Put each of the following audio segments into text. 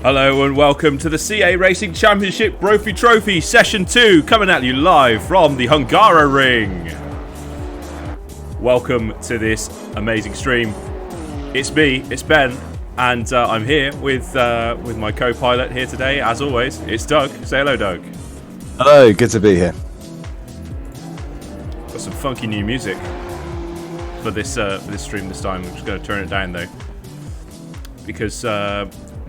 Hello and welcome to the CA Racing Championship Brophy Trophy Session 2, coming at you live from the Hungaroring. Welcome to this amazing stream. It's me, it's Ben, and I'm here with my co-pilot here today, as always. It's Doug. Say hello, Doug. Hello, good to be here. Got some funky new music for this stream this time. I'm just going to turn it down though, because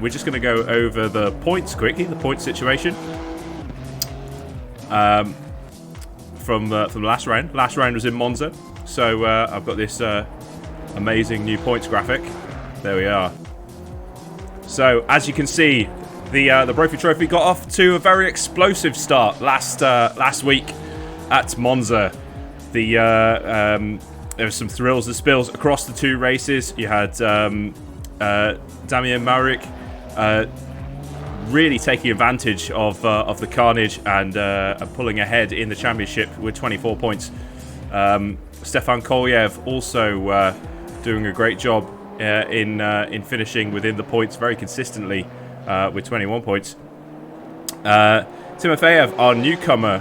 we're just going to go over the points quickly, the point situation from the last round. Last round was in Monza, so I've got this amazing new points graphic. There we are. So as you can see, the Brophy Trophy got off to a very explosive start last week at Monza. There were some thrills and spills across the two races. You had Damian Maurik really taking advantage of the carnage and pulling ahead in the championship with 24 points. Stefan Kolyev also doing a great job in finishing within the points very consistently with 21 points. Timofeyev, our newcomer,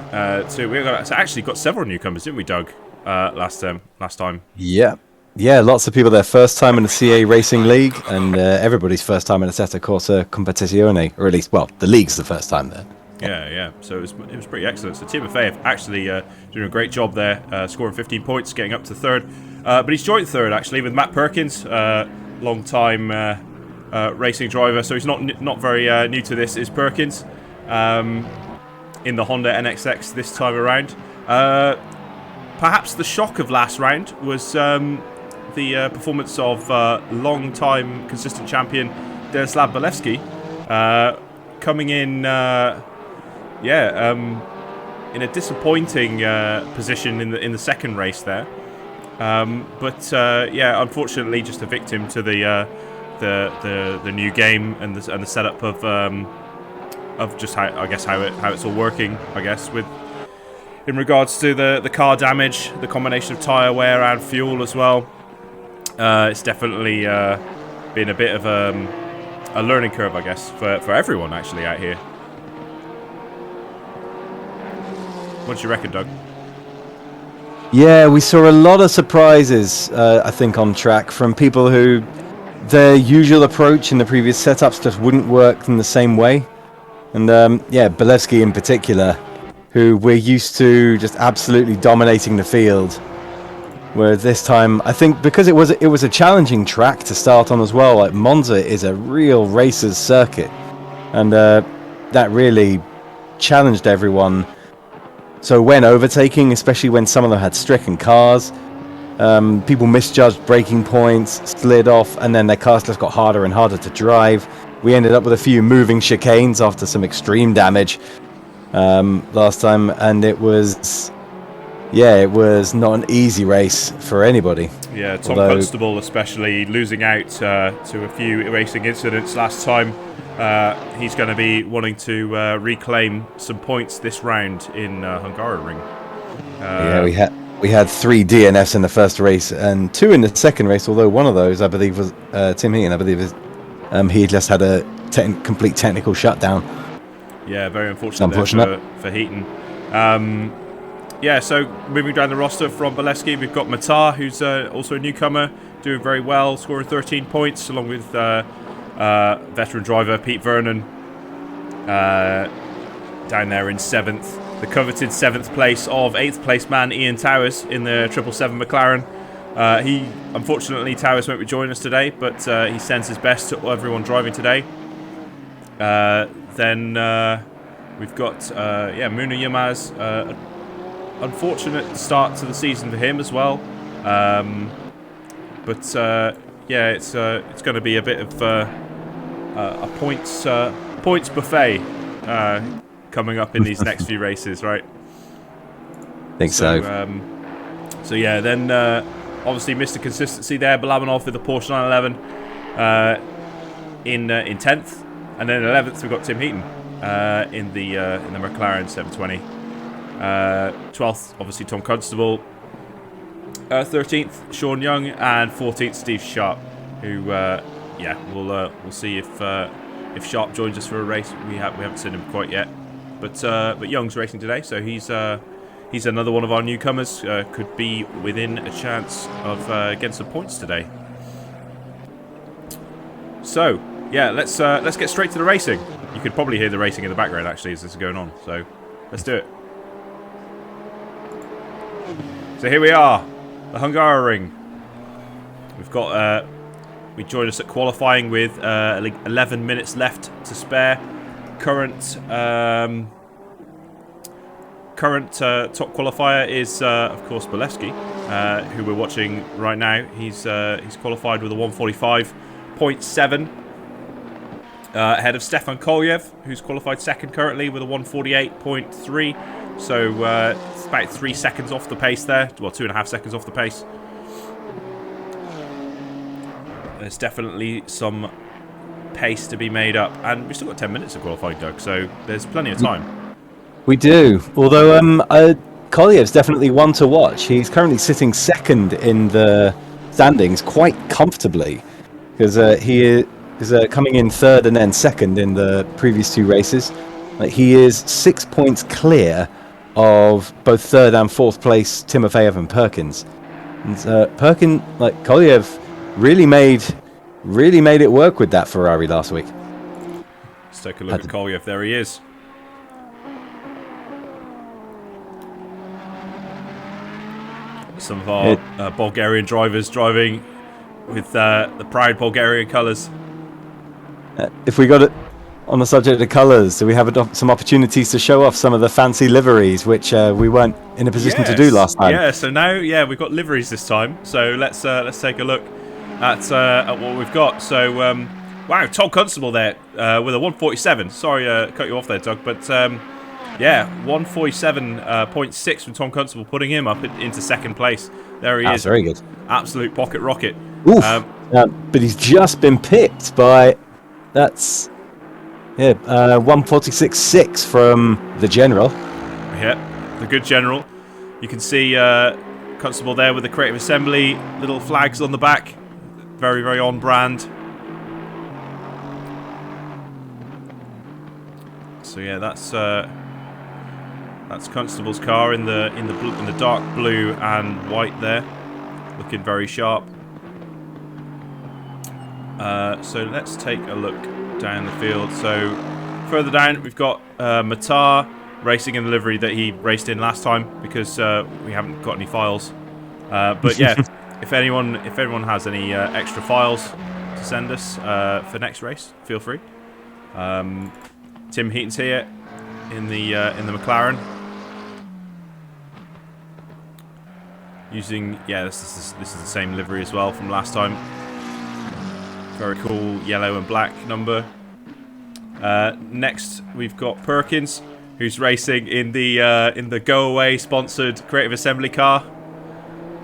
we actually got several newcomers, didn't we, Doug? Last time. Yeah, lots of people their first time in the CA Racing League, and everybody's first time in the Assetto Corsa Competizione, or at least, well, the league's the first time there. Yeah. So it was pretty excellent. So Timofeyev actually doing a great job there, scoring 15 points, getting up to third. But he's joint third actually with Matt Perkins, long-time racing driver. So he's not very new to this. Is Perkins in the Honda NXX this time around? Perhaps the shock of last round was the performance of long-time consistent champion Dezislav Balevsky, coming in, in a disappointing position in the second race there. But unfortunately, just a victim to the new game and the setup of just how it's all working. I guess in regards to the car damage, the combination of tyre wear and fuel as well. It's definitely been a bit of a learning curve, I guess, for everyone actually out here. What do you reckon, Doug? Yeah, we saw a lot of surprises, I think, on track from people who their usual approach in the previous setups just wouldn't work in the same way. And Balevsky in particular, who we're used to just absolutely dominating the field. Whereas this time, I think because it was a challenging track to start on as well. Like Monza is a real racer's circuit, and that really challenged everyone. So when overtaking, especially when some of them had stricken cars, people misjudged braking points, slid off, and then their cars just got harder and harder to drive. We ended up with a few moving chicanes after some extreme damage last time, and it was not an easy race for anybody. Yeah, Tom Constable especially losing out to a few racing incidents last time. He's going to be wanting to reclaim some points this round in Hungaroring. We had 3 DNFs in the first race and 2 in the second race. Although one of those, I believe, was Tim Heaton. I believe he just had a complete technical shutdown. Yeah, very unfortunate. For Heaton. So moving down the roster from Balevsky, we've got Matar, who's also a newcomer, doing very well, scoring 13 points, along with veteran driver Pete Vernon down there in 7th. The coveted 7th place of 8th place man Ian Towers in the 777 McLaren. Unfortunately, Towers won't be joining us today, but he sends his best to everyone driving today. Then we've got Muna Yilmaz. Unfortunate start to the season for him as well. It's going to be a bit of a points buffet coming up in these next few races, right? I think so. Then obviously Mr. Consistency there, Balabanov with the Porsche 911 in 10th, and then 11th we've got Tim Heaton in the McLaren 720. 12th, obviously Tom Constable. 13th, Sean Young, and 14th, Steve Sharp, who, we'll see if if Sharp joins us for a race. We haven't seen him quite yet, but Young's racing today, so he's another one of our newcomers. Could be within a chance of getting some points today. So yeah, let's get straight to the racing. You could probably hear the racing in the background actually as this is going on. So let's do it. So here we are, the Hungaroring. We've got we joined us at qualifying with 11 minutes left to spare. Current top qualifier is of course Bolewski, who we're watching right now. He's qualified with a 1:45.7, ahead of Stefan Kolyev, who's qualified second currently with a 1:48.3. So it's about 3 seconds off the pace there. Well, 2.5 seconds off the pace. There's definitely some pace to be made up, and we've still got 10 minutes of qualifying, Doug. So there's plenty of time. We do. Although Kolyev's definitely one to watch. He's currently sitting second in the standings quite comfortably, because he is coming in third and then second in the previous 2 races. He is 6 points clear of both third and fourth place Timofeyev and Perkins. And Kolyev really made it work with that Ferrari last week. Let's take a look at Kolyev. There he is. Some of our Bulgarian drivers driving with the proud Bulgarian colours. If we got it on the subject of colours, do we have some opportunities to show off some of the fancy liveries, which we weren't in a position to do last time? Yeah, so now we've got liveries this time. So let's take a look at what we've got. So wow, Tom Constable there with a 1:47. Sorry, cut you off there, Doug, but 1:47.6 from Tom Constable, putting him up into second place. There he is. Very good. Absolute pocket rocket. Oof. But he's just been pipped by 1:46.6 from the General. Yeah, the good General. You can see Constable there with the Creative Assembly little flags on the back. Very, very on brand. So yeah, that's Constable's car in the dark blue and white there, looking very sharp. So let's take a look down the field. So further down, we've got Matar racing in the livery that he raced in last time, because we haven't got any files. But yeah, if anyone has any extra files to send us for next race, feel free. Tim Heaton's here in the McLaren, using this is the same livery as well from last time. Very cool yellow and black number. Next we've got Perkins, who's racing in the Go Away sponsored Creative Assembly car.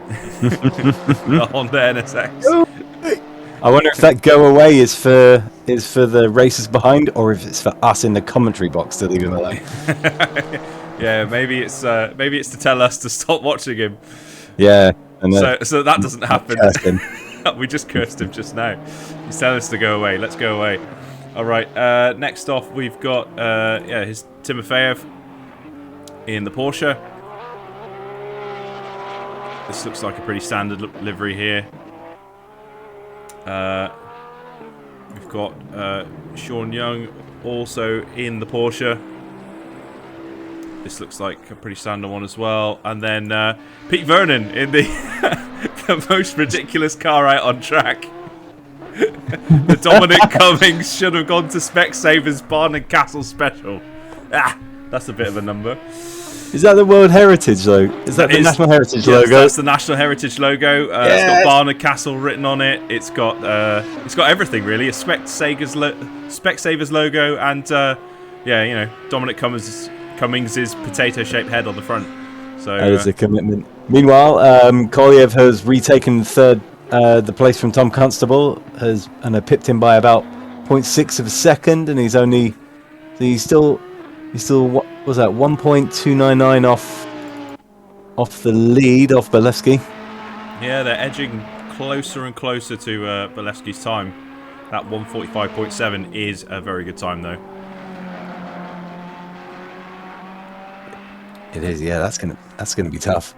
The Honda NSX. I wonder if that Go Away is for the racers behind, or if it's for us in the commentary box to leave him alone. Yeah, maybe it's to tell us to stop watching him. Yeah. So that doesn't happen. We just cursed him just now. He's telling us to go away. Let's go away. All right. Next off, we've got his Timofeyev in the Porsche. This looks like a pretty standard livery here. We've got Sean Young also in the Porsche. This looks like a pretty standard one as well. And then Pete Vernon in the the most ridiculous car out on track. The Dominic Cummings should have gone to Specsavers Barn and Castle Special. That's a bit of a number. Is that the World Heritage logo? Is that the National Heritage logo? That's the National Heritage logo. It's got Barnard Castle written on it. It's got everything really. A Specsavers logo, and Dominic Cummings' potato-shaped head on the front. So that is a commitment. Meanwhile, Kolyev has retaken the place from Tom Constable, and pipped him by about 0.6 of a second, and he's still what was that, 1.299 off the lead, off Bolewski. Yeah, they're edging closer and closer to Bolewski's time. That 1:45.7 is a very good time, though. It is, yeah. That's gonna be tough.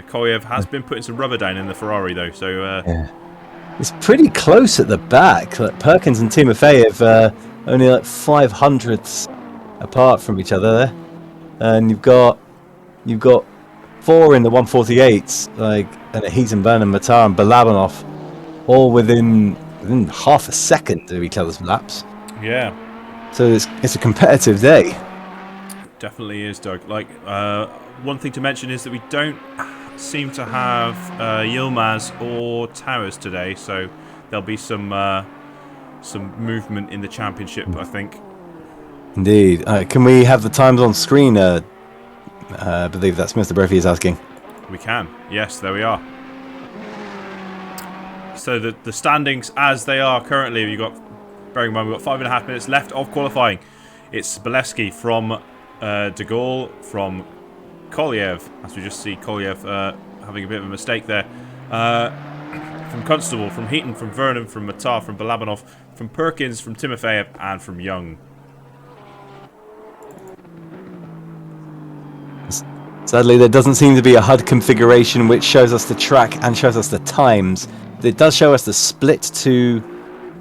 Kolyev has been putting some rubber down in the Ferrari, though, so... Yeah. It's pretty close at the back. Like Perkins and Timofeyev only like 500ths apart from each other there, and you've got 4 in the 148s, like and Heaton, Burnham, Matar, and Balabanov, all within half a second of each other's laps. Yeah. So it's a competitive day. Definitely is, Doug. Like, one thing to mention is that we don't seem to have Yilmaz or Towers today, so there'll be some movement in the championship, I think. Indeed. Can we have the times on screen? I believe that's Mr. Brophy is asking. We can. Yes, there we are. So the standings as they are currently, bearing in mind we've got 5.5 minutes left of qualifying. It's Bolesky from De Gaulle, from Kolyev, as we just see Kolyev having a bit of a mistake there. From Constable, from Heaton, from Vernon, from Matar, from Balabanov, from Perkins, from Timofeyev, and from Young. Sadly, there doesn't seem to be a HUD configuration which shows us the track and shows us the times. It does show us the split to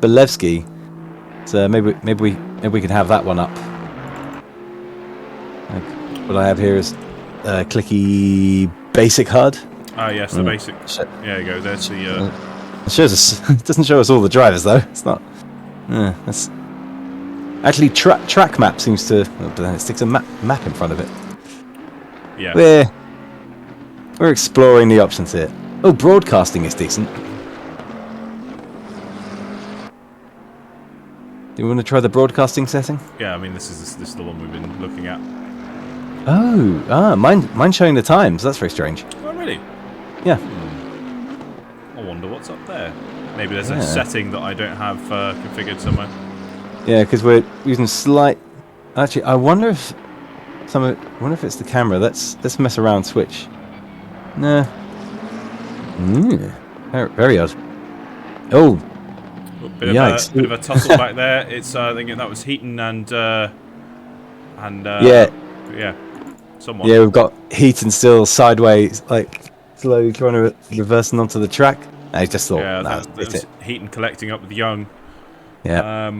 Bolevsky, so maybe we can have that one up. What I have here is clicky basic HUD. Ah, yes, the basic. There you go. There's the. It shows us. It doesn't show us all the drivers though. It's not. That's actually track map seems to. But then it sticks a map in front of it. Yeah. We're exploring the options here. Oh, broadcasting is decent. Do you want to try the broadcasting setting? Yeah, I mean this is the one we've been looking at. Oh, mine's showing the times. That's very strange. Oh, really? Yeah. I wonder what's up there. Maybe there's a setting that I don't have configured somewhere. Yeah, because we're using slight. Actually, I wonder if it's the camera. Let's mess around. Switch. Nah. Very odd. Oh. Bit of a tussle back there. It's I think that was Heaton and someone. Yeah, we've got Heaton still sideways, like slowly trying to reversing onto the track. I just thought, that's Heaton collecting up with Young. Yeah.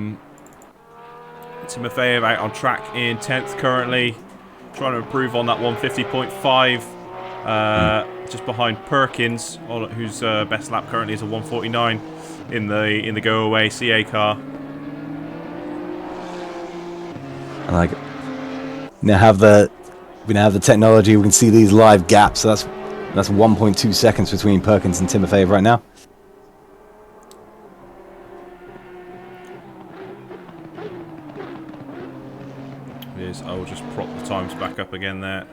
Timofeyev out on track in 10th currently, trying to improve on that 150.5. Just behind Perkins, whose best lap currently is a 149 in the go away CA car. And like we now have the technology. We can see these live gaps. So that's 1.2 seconds between Perkins and Timofeyev right now. I will just prop the times back up again there.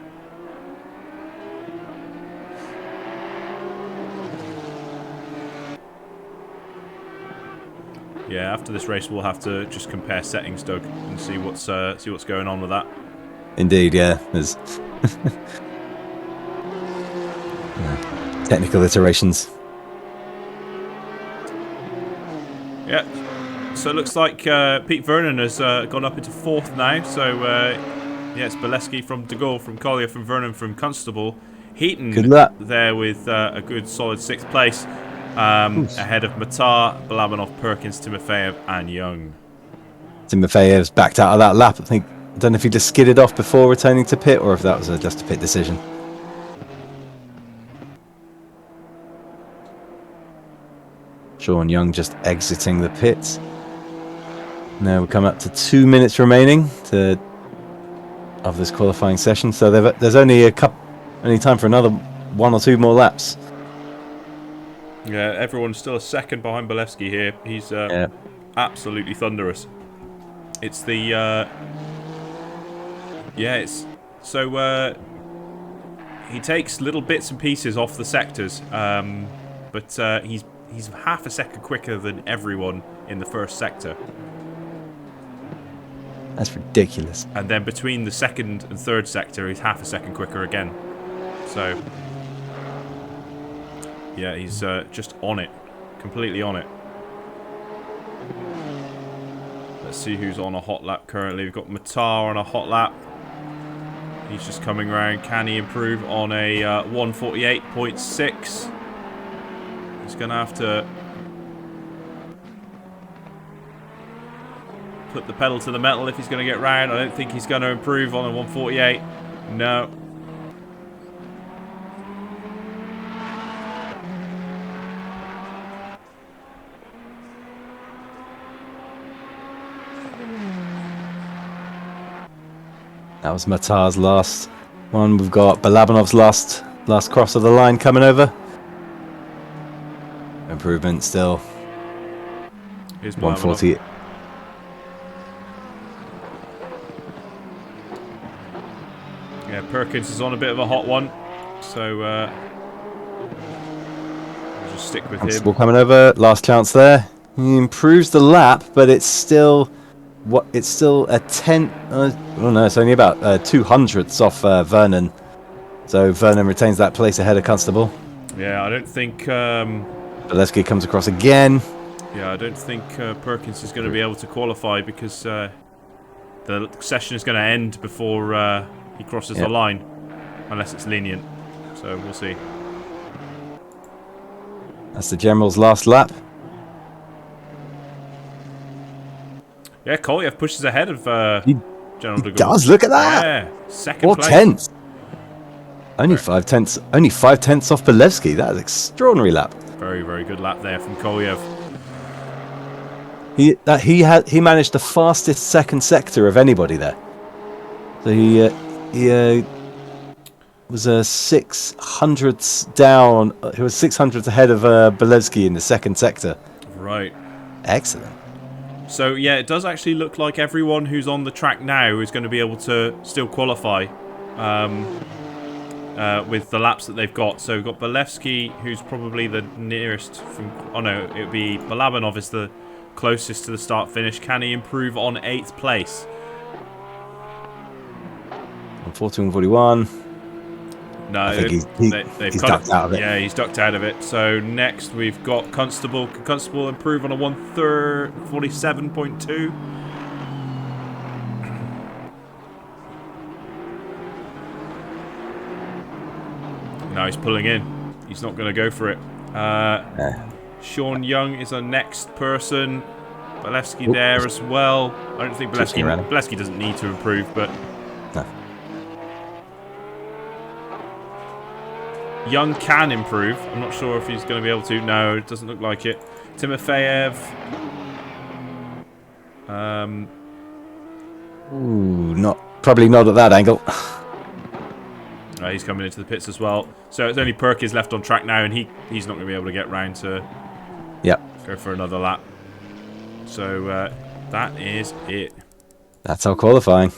Yeah, after this race we'll have to just compare settings, Doug, and see what's going on with that. Indeed, yeah. There's technical iterations. Yeah. So it looks like Pete Vernon has gone up into 4th now. So yeah, it's Bolesky from De Gaulle, from Collier, from Vernon, from Constable. Heaton there with a good solid 6th place. Ahead of Matar, Balabanov, Perkins, Timofeyev, and Young. Timofeyev's backed out of that lap. I don't know if he just skidded off before returning to pit, or if that was just a pit decision. Sean Young just exiting the pit. Now we come up to 2 minutes remaining of this qualifying session, so there's only time for another 1 or 2 more laps. Yeah, everyone's still a second behind Bolesky here. He's absolutely thunderous. It's the he takes little bits and pieces off the sectors, but he's half a second quicker than everyone in the first sector. That's ridiculous. And then between the second and third sector, he's half a second quicker again. So yeah, he's just on it, completely on it. Let's see who's on a hot lap currently. We've got Matar on a hot lap. He's just coming around. Can he improve on a 148.6? He's going to have to put the pedal to the metal if he's going to get round. I don't think he's going to improve on a 148. No. That was Matar's last one. We've got Balabanov's last cross of the line coming over. Improvement still. Here's 140. Yeah, Perkins is on a bit of a hot one, so we'll just stick with him. Constable coming over. Last chance there. He improves the lap, but it's still it's still a 10. Oh no, it's only about 200ths off Vernon. So Vernon retains that place ahead of Constable. Yeah, I don't think. Zaleski comes across again. Yeah, I don't think Perkins is going to be able to qualify because the session is going to end before he crosses the line, unless it's lenient. So we'll see. That's the General's last lap. Yeah, Kolyev pushes ahead of General de Gaulle. Does, look at that! Yeah, second 4 place. tenths. Only 5 tenths. Only 5 tenths off Belevsky. That is an extraordinary lap. Very, very good lap there from Kolyev. He managed the fastest second sector of anybody there. So he was 600ths down. He was 600ths ahead of Belevsky in the second sector. Right. Excellent. So yeah, it does actually look like everyone who's on the track now is going to be able to still qualify with the laps that they've got. So we've got Belevsky, who's probably the nearest from... Oh no, it would be Balabanov is the closest to the start-finish. Can he improve on 8th place? 141. No, I think he's ducked out of it. Yeah, he's ducked out of it. So next we've got Constable. Can Constable improve on a 147.2? No, he's pulling in. He's not going to go for it. Sean Young is our next person. Belevsky there as well. I don't think Belevsky doesn't need to improve, but... No. Young can improve. I'm not sure if he's going to be able to. No, it doesn't look like it. Timofeyev. Probably not at that angle. He's coming into the pits as well. So it's only Perkins left on track now, and he's not going to be able to get round to go for another lap. So that is it. That's our qualifying.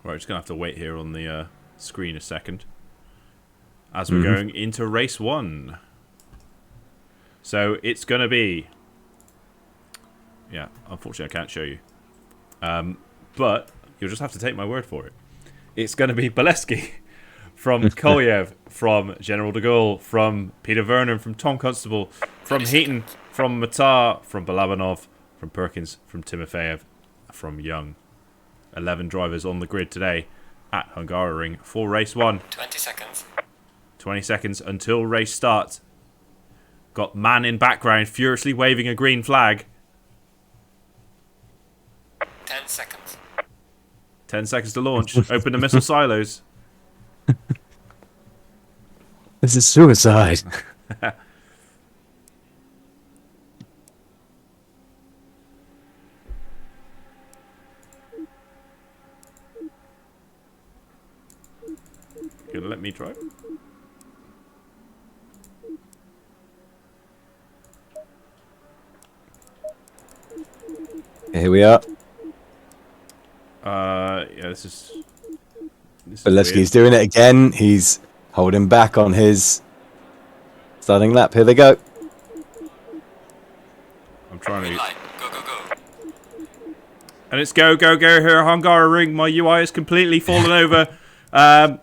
Right, just going to have to wait here on the screen a second as we're going into race 1. So it's going to be... Yeah, unfortunately I can't show you. But you'll just have to take my word for it. It's going to be Belevsky from Kolyev, from General de Gaulle, from Peter Vernon, from Tom Constable, from Heaton, from Matar, from Balabanov, from Perkins, from Timofeyev, from Young. 11 drivers on the grid today at Hungaroring for race 1. 20 seconds. 20 seconds until race start. Got man in background furiously waving a green flag. 10 seconds. 10 seconds to launch. Open the missile silos. This is suicide. Gonna let me try? Here we are. Yeah, this is Belevsky's doing it again. He's holding back on his starting lap. Here they go. I'm trying to... Go, go, go. And it's go, go, go here, Hungaroring. My UI is completely fallen over. Yeah,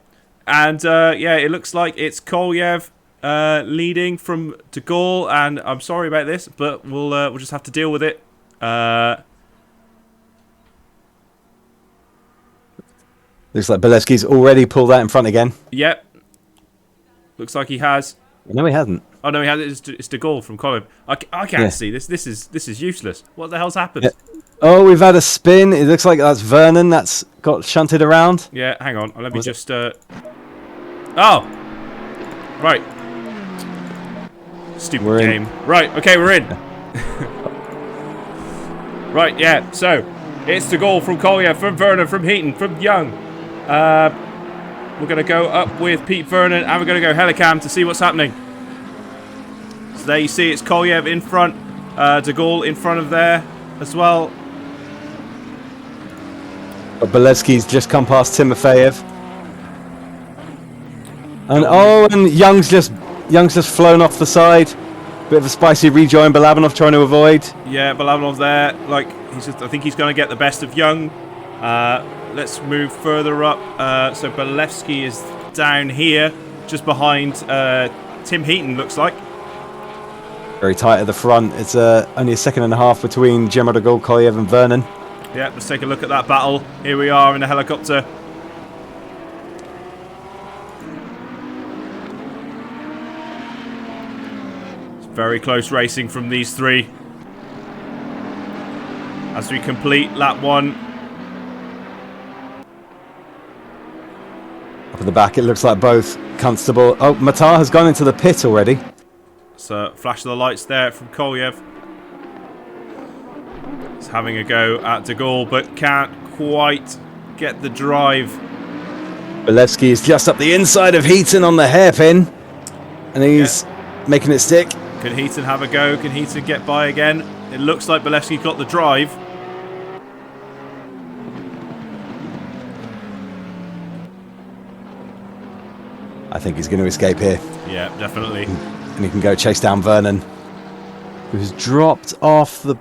it looks like it's Kolyev, leading from De Gaulle, and I'm sorry about this, but we'll just have to deal with it. Looks like Belevsky's already pulled out in front again. Yep. Looks like he has. No, he hasn't. Oh no, he has. It's De Gaulle from Colin. I can't see this. This is useless. What the hell's happened? Yeah. Oh, we've had a spin. It looks like that's Vernon that's got shunted around. Yeah, hang on. Let me just. Oh, right. Stupid game. Right. Okay, we're in. Right. Yeah. So it's De Gaulle from Collier, from Vernon, from Heaton, from Young. We're going to go up with Pete Vernon, and we're going to go helicam to see what's happening. So there you see it's Kolyev in front, De Gaulle in front of there as well. But Belevsky's just come past Timofeyev. And Young's just flown off the side. Bit of a spicy rejoin, Balabanov trying to avoid. Yeah, Balabanov there, like I think he's going to get the best of Young. Let's move further up. So Belevsky is down here, just behind Tim Heaton, looks like. Very tight at the front. It's only a second and a half between Gemma De Gaulle, Kolyev and Vernon. Yeah, let's take a look at that battle. Here we are in the helicopter. It's very close racing from these three. As we complete lap 1. Up at the back, it looks like both Constable. Oh, Matar has gone into the pit already. So, flash of the lights there from Kolyev. He's having a go at De Gaulle, but can't quite get the drive. Belevsky is just up the inside of Heaton on the hairpin. And he's making it stick. Can Heaton have a go? Can Heaton get by again? It looks like Belevsky got the drive. I think he's going to escape here. Yeah, definitely. And he can go chase down Vernon, who's dropped off the...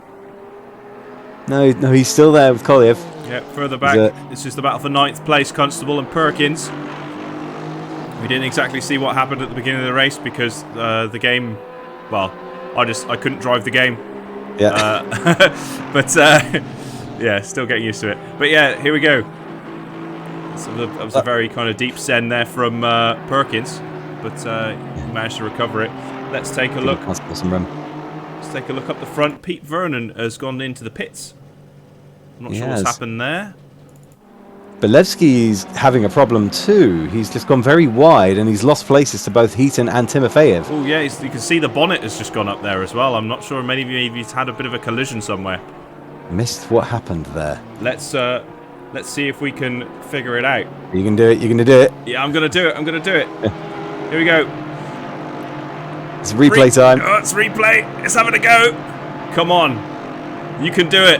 No, he's still there with Kolyev. Yeah, further back. It's just the battle for 9th place, Constable and Perkins. We didn't exactly see what happened at the beginning of the race because the game... Well, I couldn't drive the game. Yeah. But, yeah, still getting used to it. But yeah, here we go. So that was a very kind of deep send there from Perkins, but he managed to recover it. Let's take a look. Let's take a look up the front. Pete Vernon has gone into the pits. I'm not sure what's happened there. Belevsky's having a problem too. He's just gone very wide and he's lost places to both Heaton and Timofeyev. Oh yeah, you can see the bonnet has just gone up there as well. I'm not sure, maybe he's had a bit of a collision somewhere. Missed what happened there. Let's see if we can figure it out. You can do it. You're going to do it. Yeah, I'm going to do it. I'm going to do it. Here we go. It's replay time. Oh, it's replay. It's having a go. Come on. You can do it.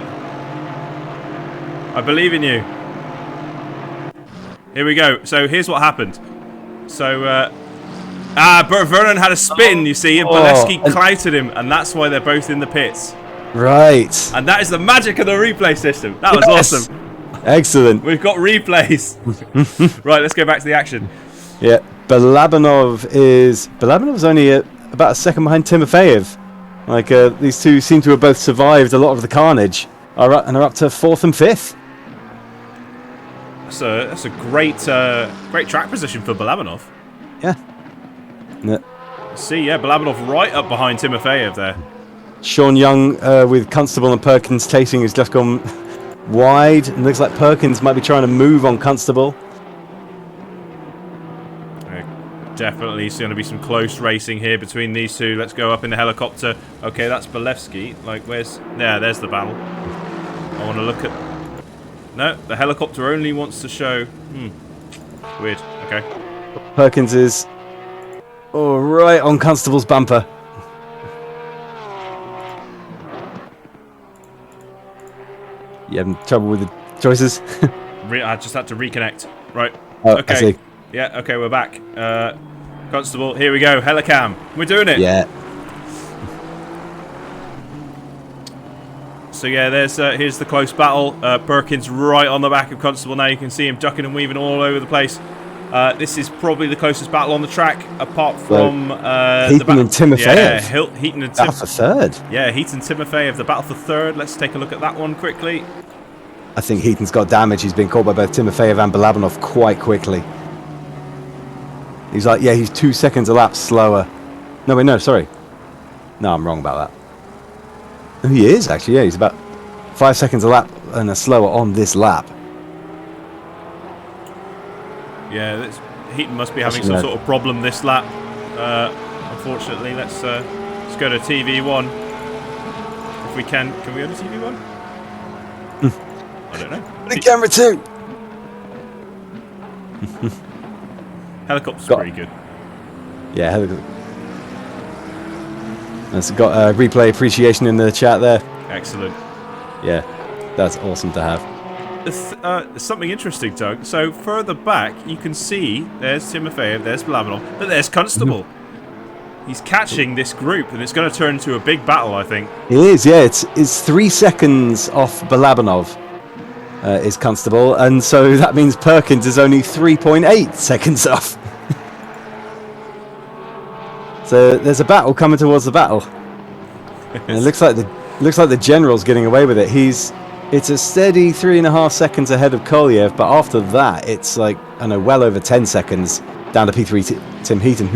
I believe in you. Here we go. So here's what happened. So, Vernon had a spin, you see, and Belevsky clouted him, and that's why they're both in the pits. Right. And that is the magic of the replay system. That was awesome. Excellent. We've got replays. Right, let's go back to the action. Yeah, Balabanov's only about a second behind Timofeyev. Like, these two seem to have both survived a lot of the carnage. And are up to 4th and 5th. That's a great track position for Balabanov. Yeah. See, yeah, Balabanov right up behind Timofeyev there. Sean Young with Constable and Perkins chasing has just gone wide. And looks like Perkins might be trying to move on Constable. Definitely it's going to be some close racing here between these two. Let's go up in the helicopter. Okay, that's Belevsky. Like, there's the battle. I want to look at... No, the helicopter only wants to show... Weird. Okay. Perkins is... right on Constable's bumper. You having trouble with the choices? I just had to reconnect. Right. Oh, okay. I see. Yeah, okay, we're back. Constable, here we go. Helicam. We're doing it. Yeah. So yeah, here's the close battle. Perkins right on the back of Constable now. You can see him ducking and weaving all over the place. This is probably the closest battle on the track, apart from Heaton and Timofeyev. Yeah, Heaton and Battle for third. Yeah, Heaton and Timofeyev, the battle for third. Let's take a look at that one quickly. I think Heaton's got damage. He's been caught by both Timofeyev and Balabanov quite quickly. He's like, yeah, he's 2 seconds a lap slower. No, wait, no, sorry. No, I'm wrong about that. He is, actually, yeah. He's about 5 seconds a lap and a slower on this lap. Yeah, Heaton must be having some sort of problem this lap. Unfortunately, let's go to TV1. If we can we go to TV1? I don't know. The camera too. Helicopter's pretty good. Yeah, helicopter. It's got replay appreciation in the chat there. Excellent. Yeah, that's awesome to have. There's something interesting, Doug. So further back, you can see there's Timofeyev, there's Balabanov, but there's Constable. He's catching this group, and it's going to turn into a big battle, I think. It is, yeah. It's 3 seconds off Balabanov. Is Constable, and so that means Perkins is only 3.8 seconds off. So there's a battle coming towards the battle. And it looks like the general's getting away with it. It's a steady 3.5 seconds ahead of Kolyev, but after that, it's like, I don't know, well over 10 seconds down to P3 Tim Heaton,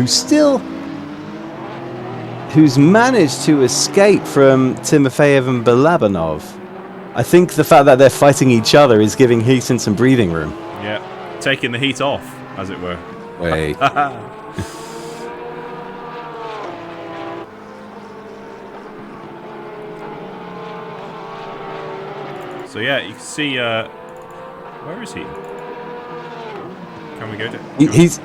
who's managed to escape from Timofeyev and Balabanov. I think the fact that they're fighting each other is giving Heaton some breathing room. Yeah, taking the heat off, as it were. Wait. So yeah, you can see. Where is he? Can we go to?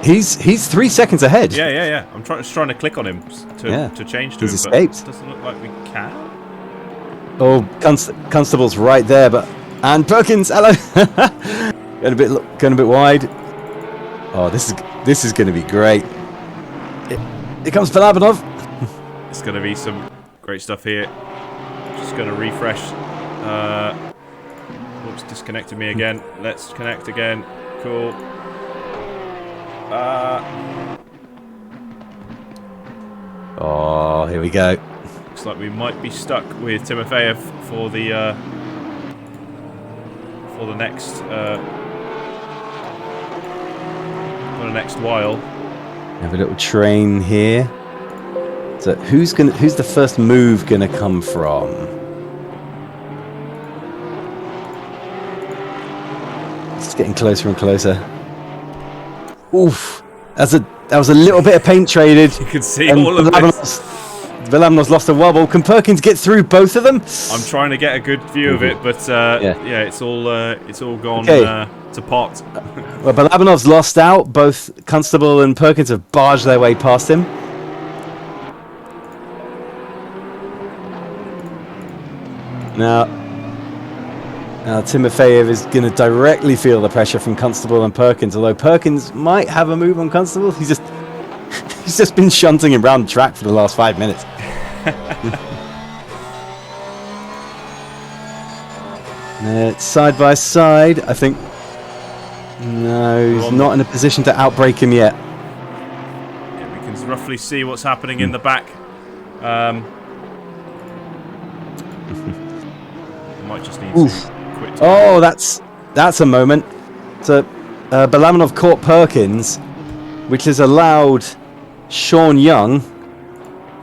He's 3 seconds ahead. Yeah. I'm trying to click on him to change to him, escaped. but it doesn't look like we can. Oh, Constable's right there, and Perkins, hello. going a bit wide. Oh, this is going to be great. Here comes Balabanov. It's going to be some great stuff here. Just going to refresh. Whoops, disconnected me again. Let's connect again. Cool. Oh, here we go. Looks like we might be stuck with Timofeyev for the next while. Have a little train here. So who's the first move gonna come from? It's getting closer and closer. Oof! That was a little bit of paint traded. You can see all of this. Balabanov's lost a wobble. Can Perkins get through both of them? I'm trying to get a good view of it, but yeah, it's all gone to pot. Well, Balabanov's lost out. Both Constable and Perkins have barged their way past him. Now Timofeyev is going to directly feel the pressure from Constable and Perkins, although Perkins might have a move on Constable. He's just been shunting him around the track for the last 5 minutes. Side by side, I think. No, he's not in a position to outbreak him yet. Yeah, we can roughly see what's happening in the back. Might just need to quit. Oh, that's a moment. So Balabanov caught Perkins, which has allowed Sean Young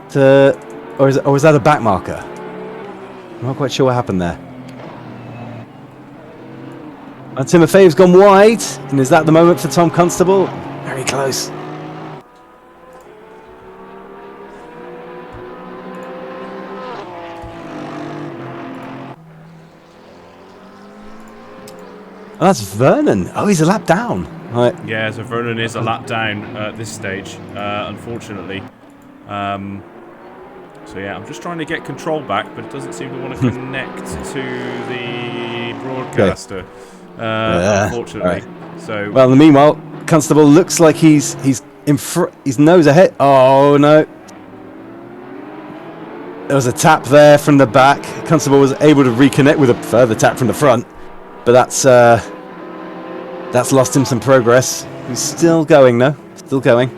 to, or is that a back marker? I'm not quite sure what happened there. And Timofeyev's gone wide, and is that the moment for Tom Constable? Very close. Oh, that's Vernon. Oh, he's a lap down. Right. Yeah, so Vernon is a lap down at this stage, unfortunately. So yeah, I'm just trying to get control back, but it doesn't seem to want to connect to the broadcaster, unfortunately. Right. So well, in the meanwhile, Constable looks like he's in front. His nose ahead. Oh no! There was a tap there from the back. Constable was able to reconnect with a further tap from the front. But that's lost him some progress. He's still going though. Still going.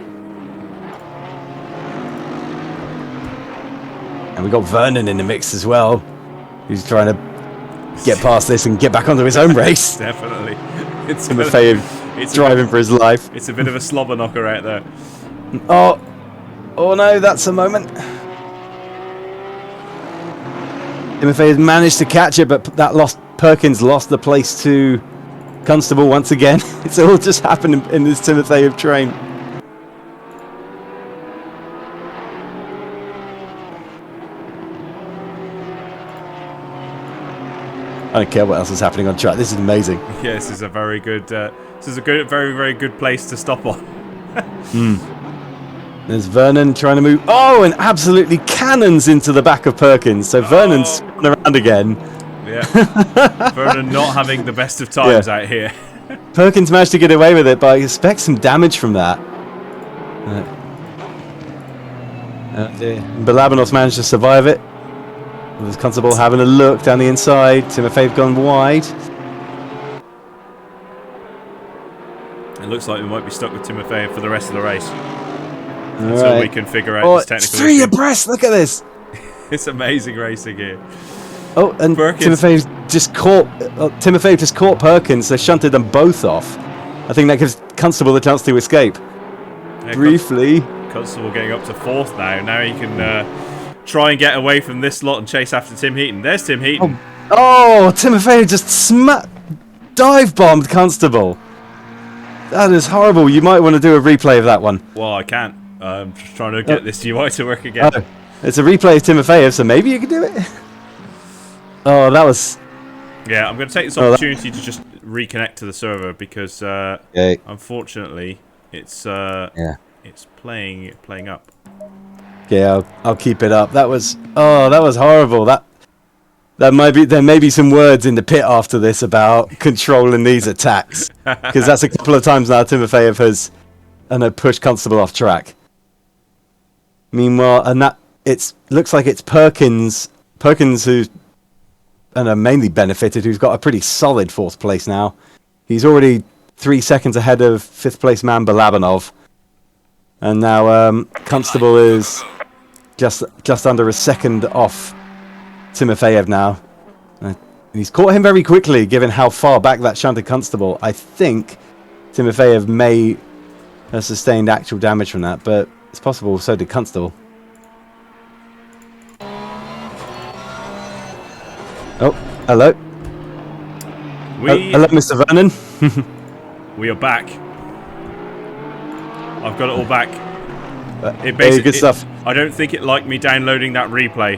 And we got Vernon in the mix as well. Who's trying to get past this and get back onto his own race. Definitely. It's driving for his life. It's a bit of a slobber knocker out there. Oh no, that's a moment. Timothy has managed to catch it, but Perkins lost the place to Constable once again. It's all just happened in this Timothy train. I don't care what else is happening on track. This is amazing. Yeah, this is a very good. Very, very good place to stop on. There's Vernon trying to move. Oh, and absolutely cannons into the back of Perkins. So Vernon's spun around again. Yeah. Vernon not having the best of times out here. Perkins managed to get away with it, but I expect some damage from that. Balabanov's managed to survive it. There's Constable having a look down the inside. Timofeyev gone wide. It looks like we might be stuck with Timofeyev for the rest of the race. Until we can figure out this technical three issue. abreast, look at this. It's amazing racing here. Oh, and Timofeyev just caught Perkins. They shunted them both off. I think that gives Constable the chance to escape. Yeah, briefly. Constable getting up to 4th now. Now he can try and get away from this lot and chase after Tim Heaton. There's Tim Heaton. Oh, Timofeyev just dive bombed Constable. That is horrible. You might want to do a replay of that one. Well, I can't. I'm just trying to get this UI to work again. Oh, it's a replay of Timofeyev, so maybe you can do it. Oh, that was... Yeah, I'm going to take this opportunity to just reconnect to the server because, unfortunately, it's playing up. Yeah, I'll keep it up. That was horrible. There may be some words in the pit after this about controlling these attacks, because that's a couple of times now Timofeyev has pushed Constable off track. Meanwhile, looks like it's Perkins who's mainly benefited, who's got a pretty solid 4th place now. He's already 3 seconds ahead of 5th place man Balabanov, and now Constable is just under a second off Timofeyev now. He's caught him very quickly, given how far back that shunted Constable. I think Timofeyev may have sustained actual damage from that, but it's possible so did Constable. Oh, hello. Hello, Mr. Vernon. We are back. I've got it all back. Good stuff. I don't think it liked me downloading that replay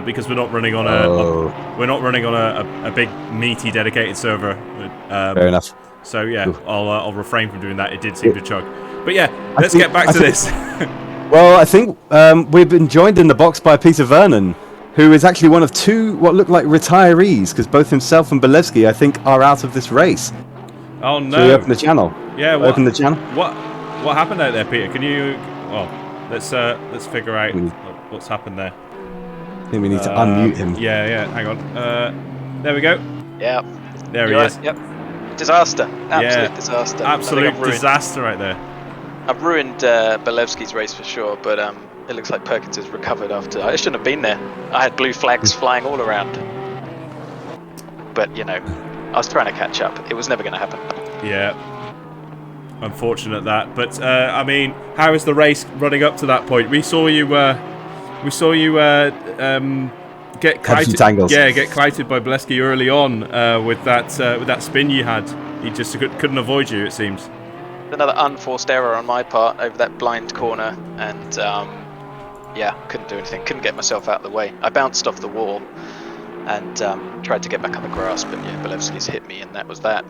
because we're not running on a big meaty dedicated server. Fair enough. So yeah, I'll refrain from doing that. It did seem to chug. But yeah, let's get back to this. Well, I think we've been joined in the box by Peter Vernon, who is actually one of 2 what look like retirees, because both himself and Belevsky, I think, are out of this race. Oh no! So we open the channel. Yeah, open the channel. What happened out there, Peter? Can you? Well, let's figure out what's happened there. I think we need to unmute him. Yeah. Hang on. There we go. Yeah. There he is. Yep. Disaster. Absolute disaster. Absolute disaster right there. I've ruined Belevsky's race for sure, but it looks like Perkins has recovered after. I shouldn't have been there. I had blue flags flying all around. But, I was trying to catch up. It was never going to happen. Yeah. Unfortunate that. But, how is the race running up to that point? We saw you get clouted. Yeah, get clouted by Belevsky early on with that spin you had. He just couldn't avoid you, it seems. Another unforced error on my part over that blind corner, and couldn't do anything. Couldn't get myself out of the way. I bounced off the wall and tried to get back on the grass, but Belevsky's hit me, and that was that.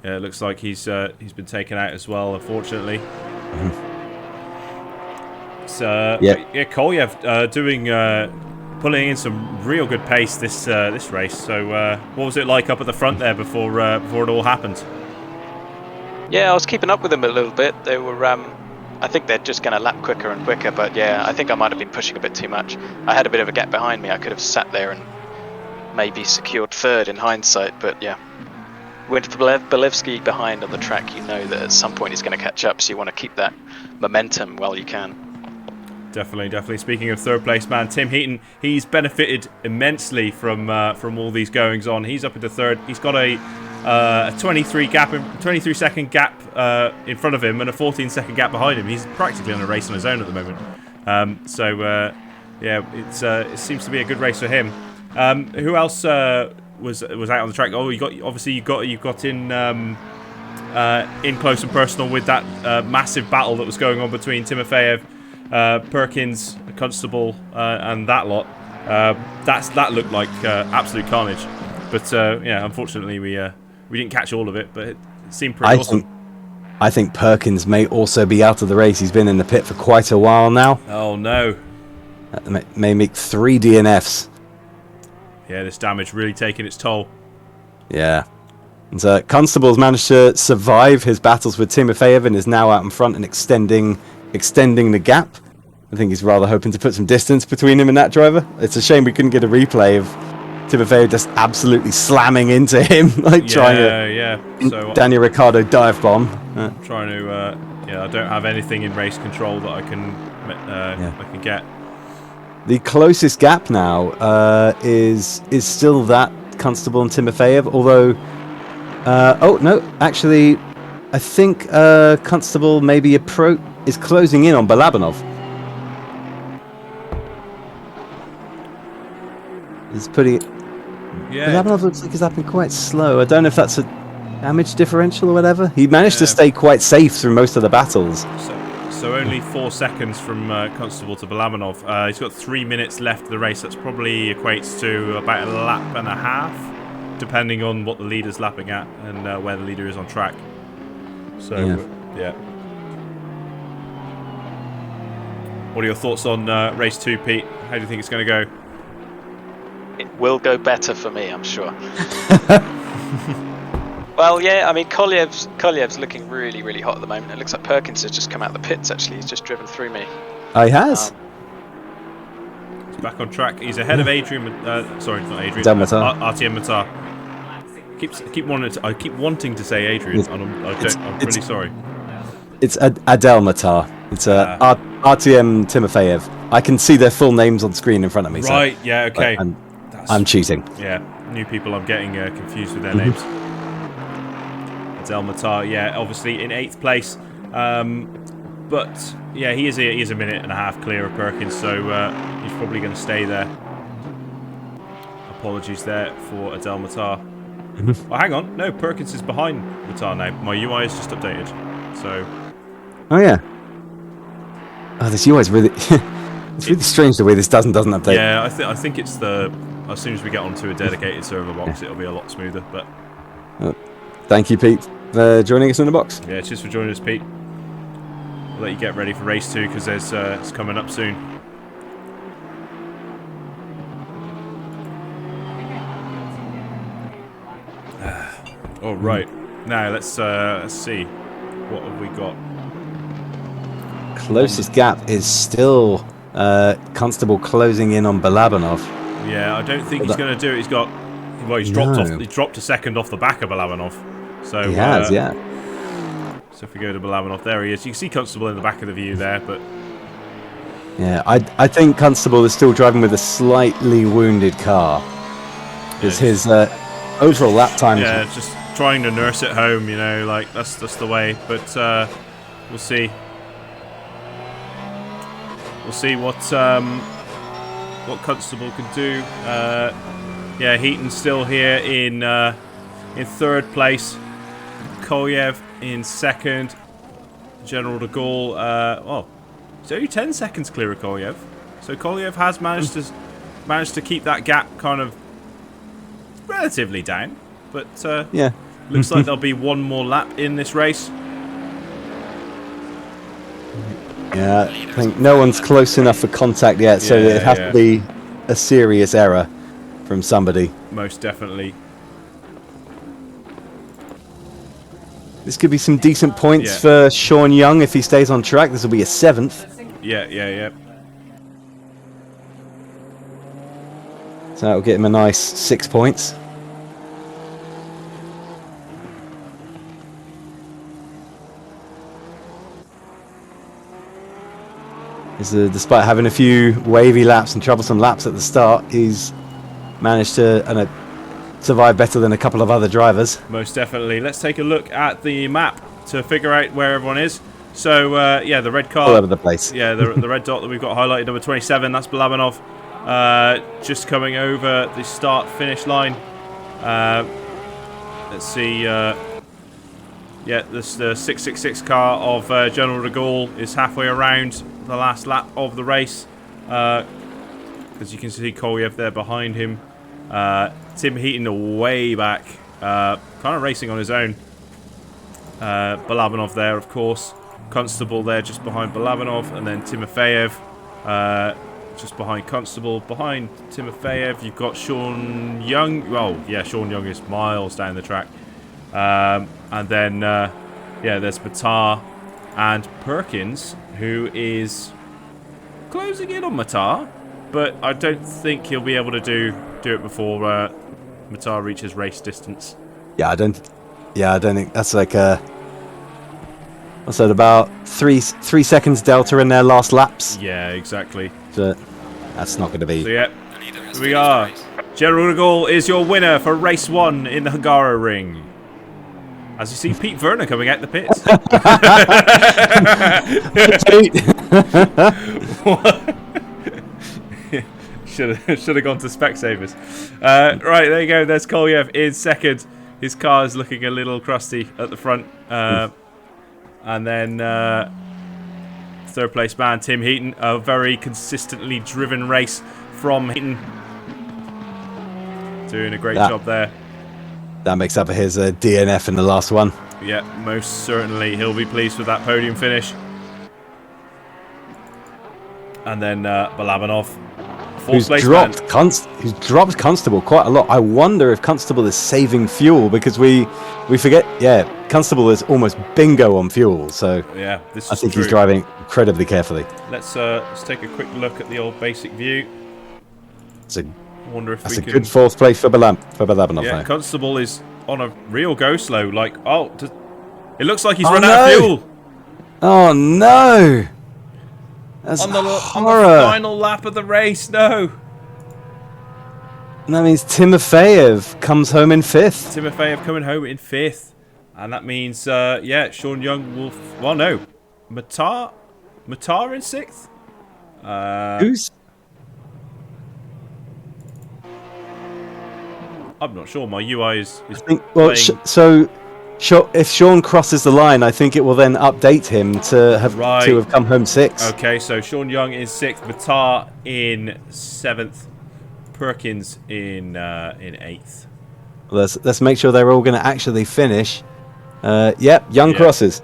Yeah, it looks like he's been taken out as well, unfortunately. So Kolyev pulling in some real good pace this race. So what was it like up at the front there before it all happened? Yeah, I was keeping up with them a little bit. They were, I think they're just going to lap quicker and quicker, but yeah, I think I might have been pushing a bit too much. I had a bit of a gap behind me. I could have sat there and maybe secured 3rd in hindsight, but yeah. with Belevsky behind on the track, you know that at some point he's going to catch up, so you want to keep that momentum while you can. Definitely. Speaking of third place man, Tim Heaton, he's benefited immensely from all these goings on. He's up into third. He's got a 23 second gap in front of him and a 14-second gap behind him. He's practically on a race on his own at the moment. It seems to be a good race for him. Who else was out on the track? Oh, you got in close and personal with that massive battle that was going on between Timofeyev, Perkins, Constable, and that lot. That looked like absolute carnage. But unfortunately we didn't catch all of it, but it seemed pretty awesome. I think Perkins may also be out of the race. He's been in the pit for quite a while now. Oh no! That may make 3 DNFs. Yeah, this damage really taking its toll. Yeah. And Constable's managed to survive his battles with Timofeyev and is now out in front and extending the gap. I think he's rather hoping to put some distance between him and that driver. It's a shame we couldn't get a replay of Timofeyev just absolutely slamming into him, like trying to So Daniel Ricciardo dive bomb. Trying to I don't have anything in race control that I can get. The closest gap now is still that Constable and Timofeyev, although actually I think Constable maybe is closing in on Balabanov. It's pretty. Yeah. Balabanov looks like he's happening quite slow. I don't know if that's a damage differential or whatever. He managed to stay quite safe through most of the battles. So only 4 seconds from Constable to Balabanov. He's got 3 minutes left of the race. That's probably equates to about a lap and a half, depending on what the leader's lapping at and where the leader is on track. So, yeah. What are your thoughts on race 2, Pete? How do you think it's going to go? It will go better for me, I'm sure. Well, yeah, I mean, Kolyev's looking really, really hot at the moment. It looks like Perkins has just come out of the pits, actually. He's just driven through me. Oh, he has? He's back on track. He's ahead of Adrian... sorry, not Adrian. Artyom Matar. I keep wanting to say Adrian. I'm really sorry. It's Adel Matar. It's Artyom Timofeyev. I can see their full names on screen in front of me. Right, so, yeah, okay. I'm cheating. Yeah, new people, I'm getting confused with their names. Adel Matar, yeah, obviously in 8th place. But, yeah, he is a minute and a half clear of Perkins, so he's probably going to stay there. Apologies there for Adel Matar. Oh, hang on. No, Perkins is behind Matar now. My UI is just updated. So. Oh, yeah. Oh, this UI is really... it's really strange the way this doesn't update. Yeah, I think it's the... As soon as we get onto a dedicated server box, it'll be a lot smoother, but... Thank you, Pete, for joining us in the box. Yeah, cheers for joining us, Pete. We'll let you get ready for race 2, because it's coming up soon. All right. Now, let's see. What have we got? Closest gap is still Constable closing in on Balabanov. Yeah, I don't think he's going to do it. He's got... Well, he's dropped off. He dropped a second off the back of Balabanov. So he has, yeah. So if we go to Balabanov, there he is. You can see Constable in the back of the view there, but... Yeah, I think Constable is still driving with a slightly wounded car. It's his overall lap time. Yeah, just trying to nurse it home, you know, like, that's the way. But we'll see. We'll see what Constable can do. Yeah, Heaton's still here in 3rd place. Kolyev in 2nd. General de Gaulle. It's only 10 seconds clear of Kolyev. So Kolyev has managed to keep that gap kind of relatively down. But yeah, looks like there'll be one more lap in this race. Yeah, I think no one's close enough for contact yet, so it'd have to be a serious error from somebody. Most definitely. This could be some decent points for Sean Young if he stays on track. This will be a 7th. Yeah. So that'll get him a nice 6 points. Despite having a few wavy laps and troublesome laps at the start, he's managed to survive better than a couple of other drivers. Most definitely. Let's take a look at the map to figure out where everyone is. So, yeah, the red car. All over the place. Yeah, the red dot that we've got highlighted, number 27, that's Balabanov. Just coming over the start-finish line. Let's see. Yeah, this the 666 car of General de Gaulle is halfway around the last lap of the race. As you can see, Kolyev there behind him. Tim Heaton way back, kind of racing on his own. Balabanov there, of course. Constable there just behind Balabanov, and then Timofeyev just behind Constable. Behind Timofeyev, you've got Sean Young. Well, yeah, Sean Young is miles down the track. And then, yeah, there's Matar and Perkins, who is closing in on Matar, but I don't think he'll be able to do it before Matar reaches race distance. Yeah, I don't think that's like what's that, about three seconds delta in their last laps. Yeah, exactly. So that's not going to be. So yeah, here we are. General de Gaulle is your winner for race 1 in the Hungaroring. As you see, Pete Werner coming out the pits. Should have gone to Specsavers. Right, there you go. There's Kolyev in second. His car is looking a little crusty at the front. And then third place man, Tim Heaton. A very consistently driven race from Heaton. Doing a great job there. That makes up for his DNF in the last one. Yeah, most certainly. He'll be pleased with that podium finish. And then Balabanov. Who's dropped Constable quite a lot. I wonder if Constable is saving fuel, because we forget. Yeah, Constable is almost bingo on fuel. So yeah, I think he's driving incredibly carefully. Let's take a quick look at the old basic view. That's a good fourth place for Balabanov. Yeah, now. Constable is on a real go slow. Like, it looks like he's run out of fuel. Oh no! That's on the horror. Final lap of the race, no. And that means Timofeyev comes home in 5th. Timofeyev coming home in 5th. And that means, yeah, Sean Young will... Well, no. Matar in 6th? Who's? I'm not sure. My UI is I think, well, if Sean crosses the line, I think it will then update him to have come home 6th. Okay, so Sean Young in 6th, Matar in 7th, Perkins in 8th. Let's make sure they're all going to actually finish. Yep, Young crosses.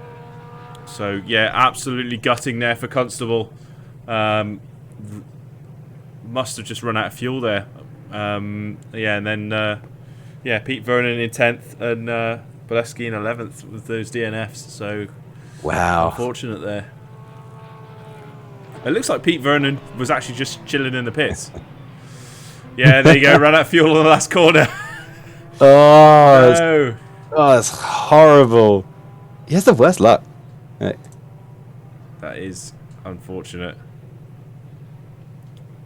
So yeah, absolutely gutting there for Constable. Must have just run out of fuel there. Yeah, and then yeah, Pete Vernon in 10th and Bolesky in 11th with those DNFs. So wow, unfortunate there. It looks like Pete Vernon was actually just chilling in the pits. Yeah, there you go. Ran out of fuel on the last corner. Oh, no. That's horrible. He has the worst luck. Right. That is unfortunate.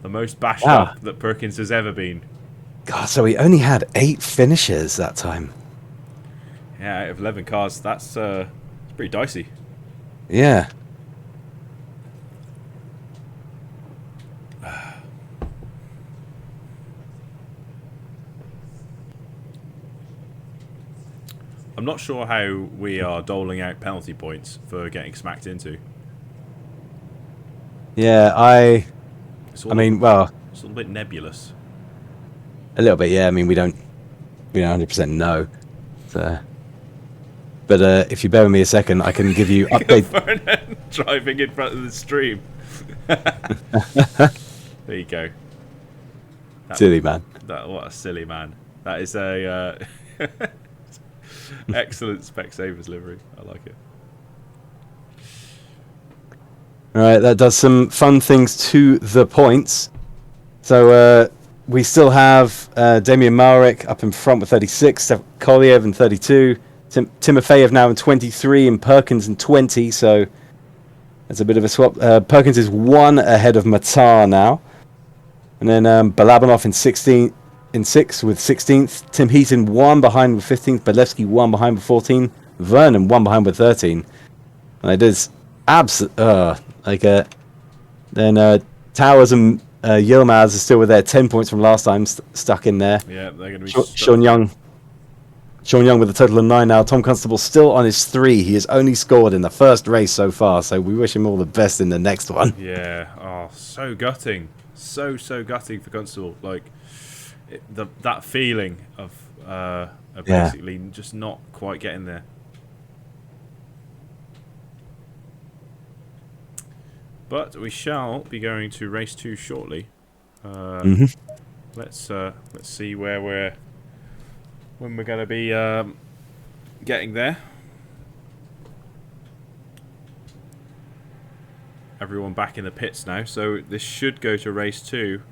The most bashed up that Perkins has ever been. God, so he only had 8 finishes that time. Yeah, out of 11 cars, that's pretty dicey. Yeah. I'm not sure how we are doling out penalty points for getting smacked into. Yeah, I mean, well, it's a little bit nebulous. A little bit, yeah. I mean, we don't 100% know. So, but if you bear with me a second, I can give you update. Driving in front of the stream. There you go. Silly man. What a silly man. That is a excellent Specsavers livery. I like it. All right, that does some fun things to the points. So we still have Damian Marek up in front with 36, Kolyev in 32, Timofeyev now in 23, and Perkins in 20. So It's a bit of a swap. Perkins is 1 ahead of Matar now. And then Balabanov in 6 with 16th. Tim Heaton 1 behind with 15th. Belevsky 1 behind with 14. Vernon 1 behind with 13. And it is then Towers and Yilmaz are still with their 10 points from last time, stuck in there. Yeah, they're going to be Sean Young with a total of 9 now. Tom Constable still on his 3. He has only scored in the first race so far, so we wish him all the best in the next one. Yeah, oh, so gutting. So gutting for Constable. Like, that feeling of basically just not quite getting there. But we shall be going to race 2 shortly. Let's see when we're going to be getting there. Everyone back in the pits now, so this should go to race 2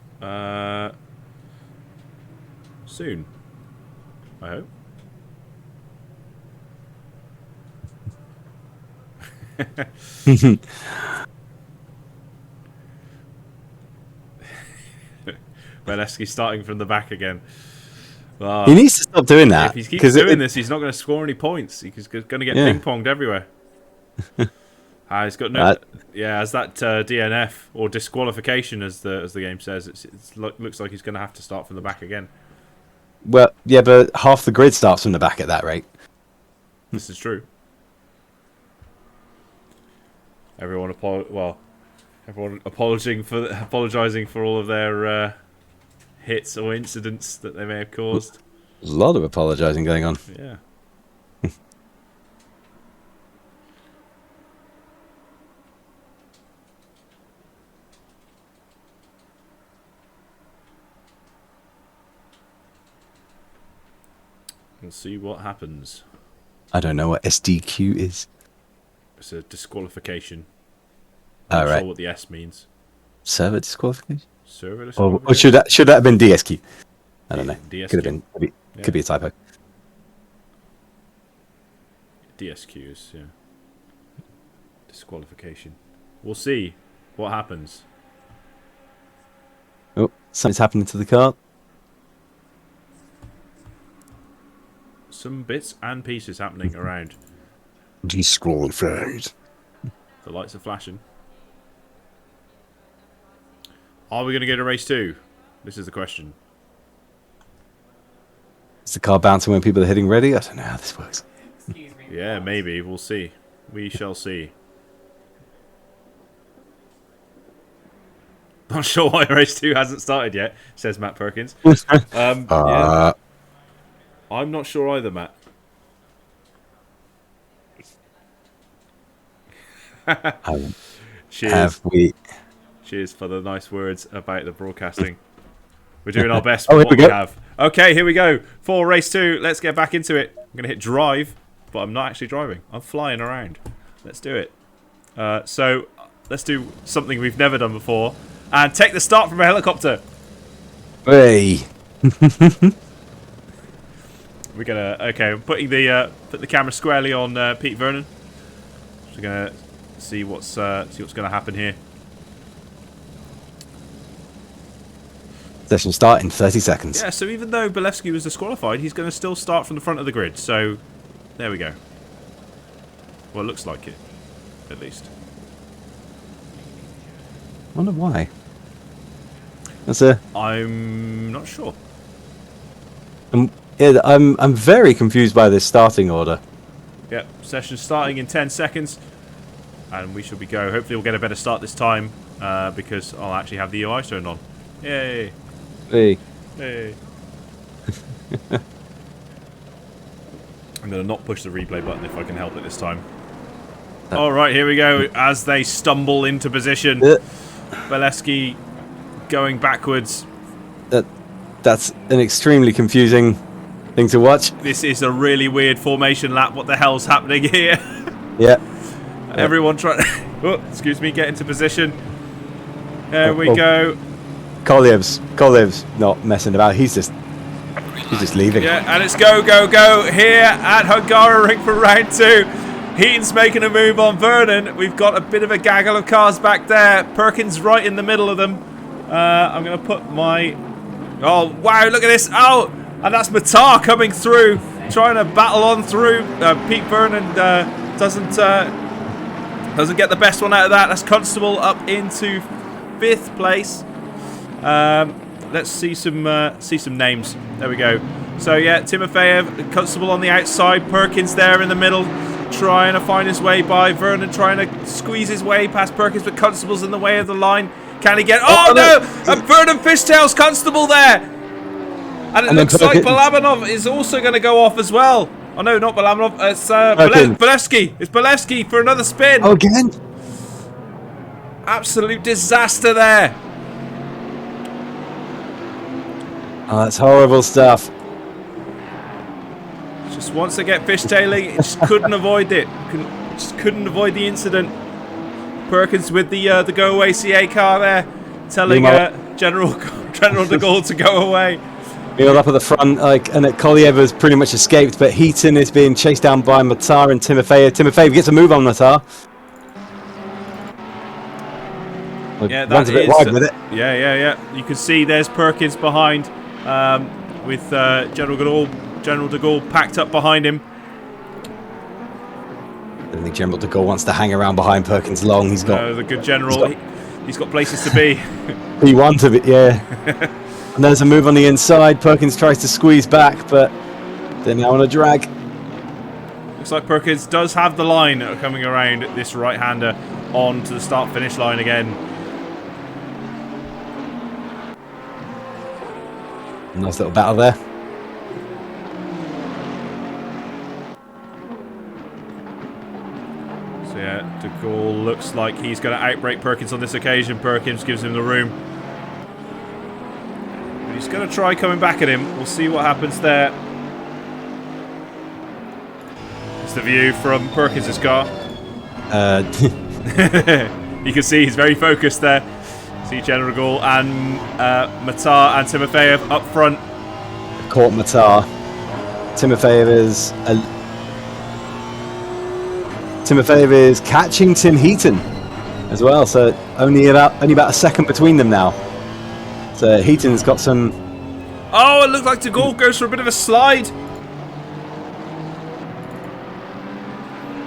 soon, I hope. Belevsky starting from the back again. He needs to stop doing that. If he keeps doing this, he's not going to score any points. He's going to get ping-ponged everywhere. He's got no... as that DNF, or disqualification as the game says, it looks like he's going to have to start from the back again. Well, yeah, but half the grid starts from the back at that rate. This is true. Everyone apologizing for all of their hits or incidents that they may have caused. There's a lot of apologizing going on. Yeah. We'll see what happens. I don't know what SDQ is. It's a disqualification. I'm not sure what the S means. Server disqualification? Server disqualification? Or should that have been DSQ? I don't know. DSQ. Could have been. Could be a typo. DSQ is, disqualification. We'll see what happens. Oh, something's happening to the car. Some bits and pieces happening around. Disqualified. The lights are flashing. Are we going to go to race 2? This is the question. Is the car bouncing when people are hitting ready? I don't know how this works. Yeah, maybe. We'll see. We shall see. Not sure why race 2 hasn't started yet, says Matt Perkins. Yeah. I'm not sure either, Matt. Cheers. Have we? Cheers for the nice words about the broadcasting. We're doing our best with what we have. Okay, here we go. For race 2, let's get back into it. I'm going to hit drive, but I'm not actually driving. I'm flying around. Let's do it. So, let's do something we've never done before. And take the start from a helicopter. Hey. We're gonna I'm putting the put the camera squarely on Pete Vernon. So we're gonna see what's gonna happen here. Session start in 30 seconds. Yeah, so even though Belevsky was disqualified, he's gonna still start from the front of the grid. So there we go. Well, it looks like it, at least. I wonder why. I'm not sure. I'm very confused by this starting order. Yep, session starting in 10 seconds. And we should be go. Hopefully we'll get a better start this time, because I'll actually have the UI turned on. Yay! Hey. Hey! I'm going to not push the replay button if I can help it this time. Alright, here we go. As they stumble into position. Belevsky going backwards. That's an extremely confusing thing to watch. This is a really weird formation lap. What the hell's happening here? Yeah. Everyone trying. Oh, excuse me. Get into position. There we go. Kolyev's not messing about. He's just leaving. Yeah, and it's go here at Hungaroring for round 2. Heaton's making a move on Vernon. We've got a bit of a gaggle of cars back there. Perkins right in the middle of them. I'm going to put my... Oh, wow, look at this. Oh, and that's Matar coming through, trying to battle on through. Pete Vernon doesn't get the best one out of that. That's Constable up into 5th place. Let's see some names. There we go. So yeah, Timofeyev, Constable on the outside, Perkins there in the middle, trying to find his way by. Vernon trying to squeeze his way past Perkins, but Constable's in the way of the line. Can he get... Oh, no! And Vernon Fishtails Constable there! And it looks like Balabanov is also going to go off as well. Oh no, not Balabanov. It's Bolevsky. It's Bolevsky for another spin. Oh, again? Absolute disaster there. Oh, that's horrible stuff. Just wants to get fishtailing, just couldn't avoid it. Just couldn't avoid the incident. Perkins with the go away CA car there, telling General de Gaulle to go away. Wheeled up at the front, and Kolyev has pretty much escaped, but Heaton is being chased down by Matar and Timofeyev. Timofeyev gets a move on Matar. Yeah, runs a bit wide with it. Yeah. You can see there's Perkins behind, with General de Gaulle packed up behind him. I don't think General de Gaulle wants to hang around behind Perkins long. He's got the good general. He's got places to be. He wanted it, yeah. And there's a move on the inside. Perkins tries to squeeze back, but they're now on a drag. Looks like Perkins does have the line coming around this right-hander on to the start-finish line again. Nice little battle there. So yeah, de Gaulle looks like he's going to outbrake Perkins on this occasion. Perkins gives him the room. But he's going to try coming back at him. We'll see what happens there. It's the view from Perkins' car. You can see he's very focused there. See General de Gaulle and Matar and Timofeyev up front. Caught Matar. Timofeyev is catching Tim Heaton as well, so only about a second between them now. So Heaton's got some... Oh, it looks like de Gaulle goes for a bit of a slide.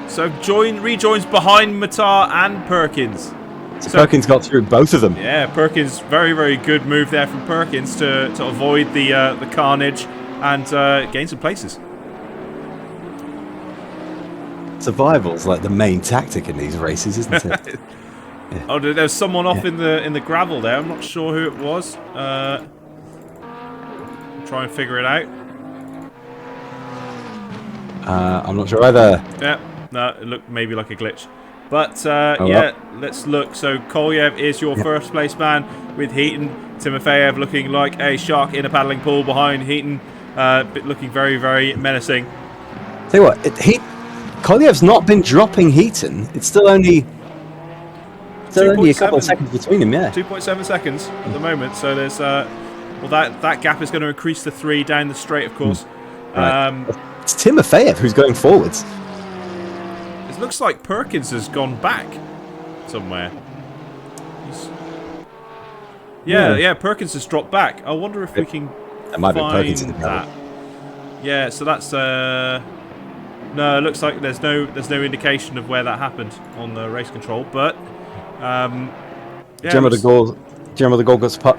So rejoins behind Matar and Perkins. So Perkins got through both of them. Yeah, Perkins, very, very good move there from Perkins to avoid the carnage and gain some places. Survival's like the main tactic in these races, isn't it? Yeah. Oh, there's someone off in the gravel there. I'm not sure who it was. Try and figure it out. I'm not sure either. Yeah, no, it looked maybe like a glitch. But yeah, let's look. So Kolyev is your first place man with Heaton. Timofeyev looking like a shark in a paddling pool behind Heaton, looking very, very menacing. Tell you what, Kolyev's not been dropping Heaton. It's still only a couple of seconds between him. Yeah, 2.7 seconds at the moment. So there's well, that gap is going to increase to 3 down the straight, of course. Right. It's Timofeyev who's going forwards. It looks like Perkins has gone back somewhere. Yeah, Perkins has dropped back. I wonder if we can might find be Perkins in the that. Yeah, so that's no, it looks like there's no indication of where that happened on the race control, but yeah, General de Gaulle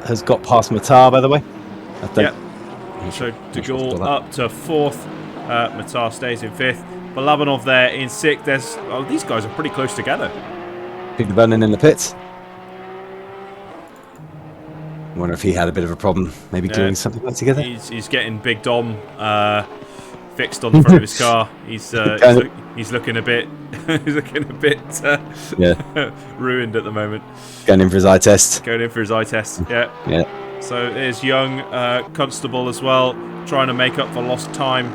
has got past Matar, by the way. Yeah. So de Gaulle up to 4th. Matar stays in 5th. Balabanov there in 6th. These guys are pretty close together. Peter Vernon in the pits. I wonder if he had a bit of a problem, maybe gluing something back together. He's getting Big Dom fixed on the front of his car. He's looking a bit ruined at the moment. Going in for his eye test. Yeah. So there's young Constable as well, trying to make up for lost time.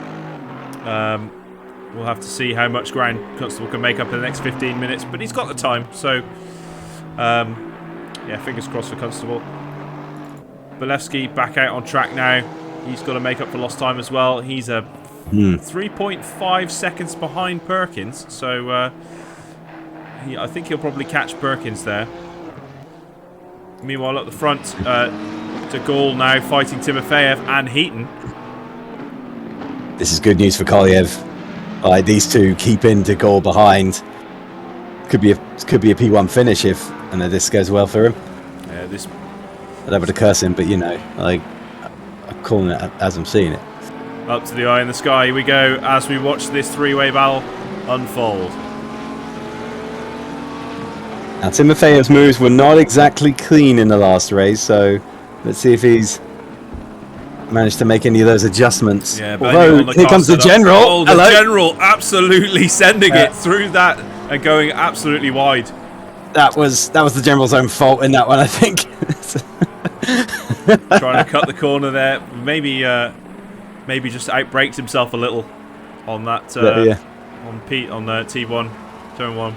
We'll have to see how much ground Constable can make up in the next 15 minutes, but he's got the time, so yeah, fingers crossed for Constable. Bolevsky back out on track now. He's got to make up for lost time as well. He's a 3.5 seconds behind Perkins, so I think he'll probably catch Perkins there. Meanwhile, at the front, De Gaulle now fighting Timofeyev and Heaton. This is good news for Kolyev. These two keeping De Gaulle behind. Could be a P1 finish if this goes well for him. Yeah, this. I don't want to curse him, but I'm calling it as I'm seeing it. Up to the eye in the sky, here we go as we watch this three-way battle unfold. Now, Timofeyev's moves were not exactly clean in the last race, so let's see if he's managed to make any of those adjustments. Yeah, although, here comes the General. Oh, the General absolutely sending it through that and going absolutely wide. That was the General's own fault in that one, I think. Trying to cut the corner there. Maybe just outbraked himself a little on that on T1 turn 1.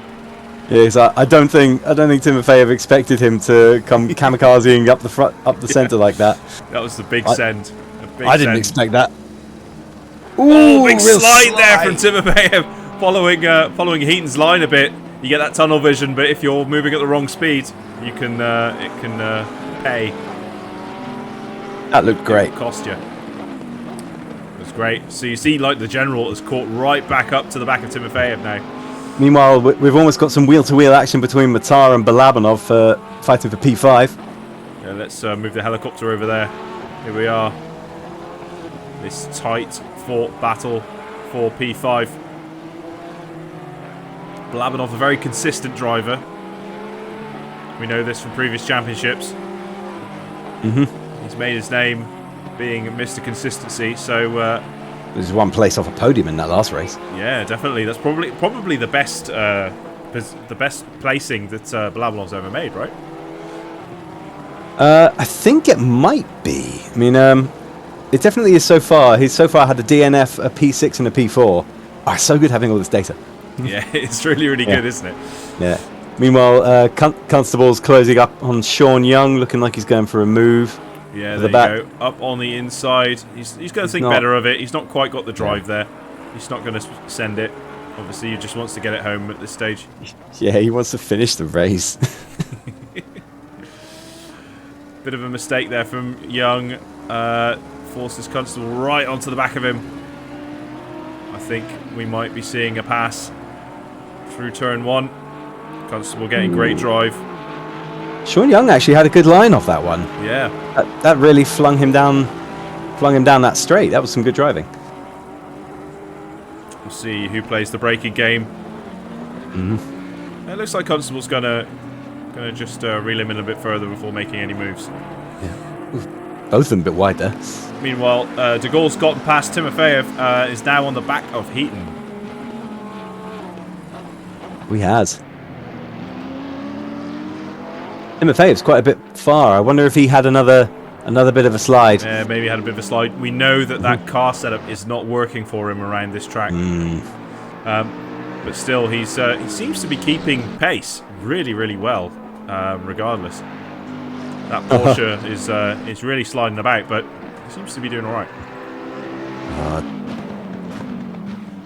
Yes, I don't think Timofeyev expected him to come kamikazing up the centre like that. That was the big send. I didn't expect that. Ooh, big slide there from Timofeyev, following Heaton's line a bit. You get that tunnel vision, but if you're moving at the wrong speed, it can pay. That looked great. It cost you. It was great. So you see, like, the General has caught right back up to the back of Timofeyev now. Meanwhile, we've almost got some wheel-to-wheel action between Matar and Balabanov fighting for P5. Yeah, let's move the helicopter over there. Here we are. This tight fought battle for P5. Balabanov, a very consistent driver. We know this from previous championships. He's made his name being Mr. Consistency, so... There's one place off a podium in that last race. Yeah, definitely. That's probably the best placing that Balabanov's ever made, right? I think it might be. I mean, it definitely is so far. He's so far had a DNF, a P6, and a P4. Oh, it's so good having all this data. Yeah, it's really good, isn't it? Yeah. Meanwhile, Constable's closing up on Sean Young, looking like he's going for a move. Yeah, there you go. Up on the inside. He's going to think better of it. He's not quite got the drive there. He's not going to send it. Obviously, he just wants to get it home at this stage. Yeah, he wants to finish the race. Bit of a mistake there from Young. Forces Constable right onto the back of him. I think we might be seeing a pass through turn 1. Constable getting great drive. Sean Young actually had a good line off that one. Yeah. That really flung him down that straight. That was some good driving. We'll see who plays the braking game. It looks like Constable's gonna just reel him in a bit further before making any moves. Yeah. Ooh, both of them a bit wide there. Meanwhile, De Gaulle's gotten past Timofeyev, is now on the back of Heaton. We has. Timofeyev's quite a bit far. I wonder if he had another bit of a slide. Yeah, maybe had a bit of a slide. We know that car setup is not working for him around this track. But still, he seems to be keeping pace really well, regardless. That Porsche is really sliding about, but he seems to be doing all right.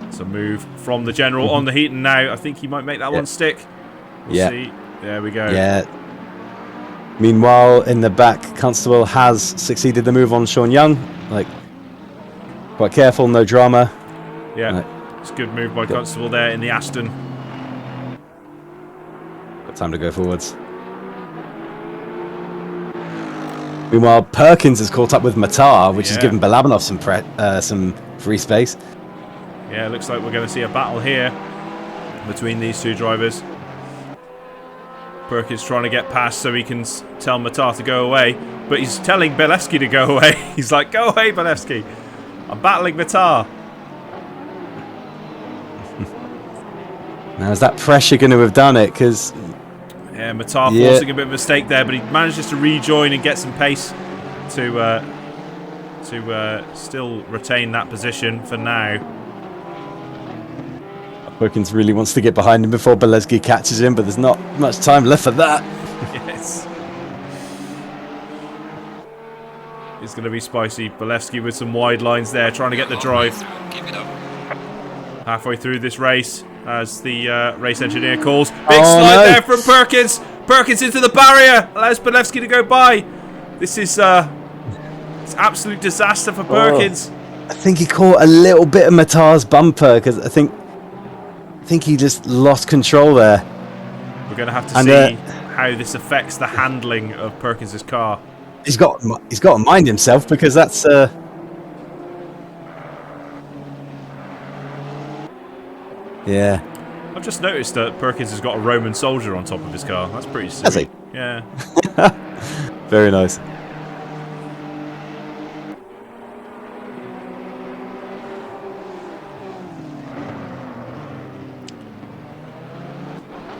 It's a move from the General on the Heaton now. I think he might make that one stick. We'll see. There we go. Yeah. Meanwhile, in the back, Constable has succeeded the move on Sean Young. Like, quite careful, no drama. Yeah, it's a good move by Constable there in the Aston. Got time to go forwards. Meanwhile, Perkins has caught up with Matar, which has given Balabanov some free space. Yeah, it looks like we're going to see a battle here between these two drivers. Perkins trying to get past so he can tell Matar to go away, but he's telling Belevsky to go away. He's like, go away, Belevsky. I'm battling Matar. Now, is that pressure going to have done it? Because Matar forcing a bit of a mistake there, but he manages to rejoin and get some pace to still retain that position for now. Perkins really wants to get behind him before Belevsky catches him, but there's not much time left for that. Yes. is going to be spicy. Bolevsky with some wide lines there, trying to get the drive. Keep it up. Halfway through this race, as the race engineer calls. Big Oh, slide no. there from Perkins. Perkins into the barrier, allows Bolevsky to go by. This is it's absolute disaster for Perkins. I think he caught a little bit of Matar's bumper because I think he just lost control there. We're going to have to And, see how this affects the handling of Perkins' car. He's got to mind himself because that's yeah. I've just noticed that Perkins has got a Roman soldier on top of his car. That's pretty sweet. Has he? Yeah. Very nice.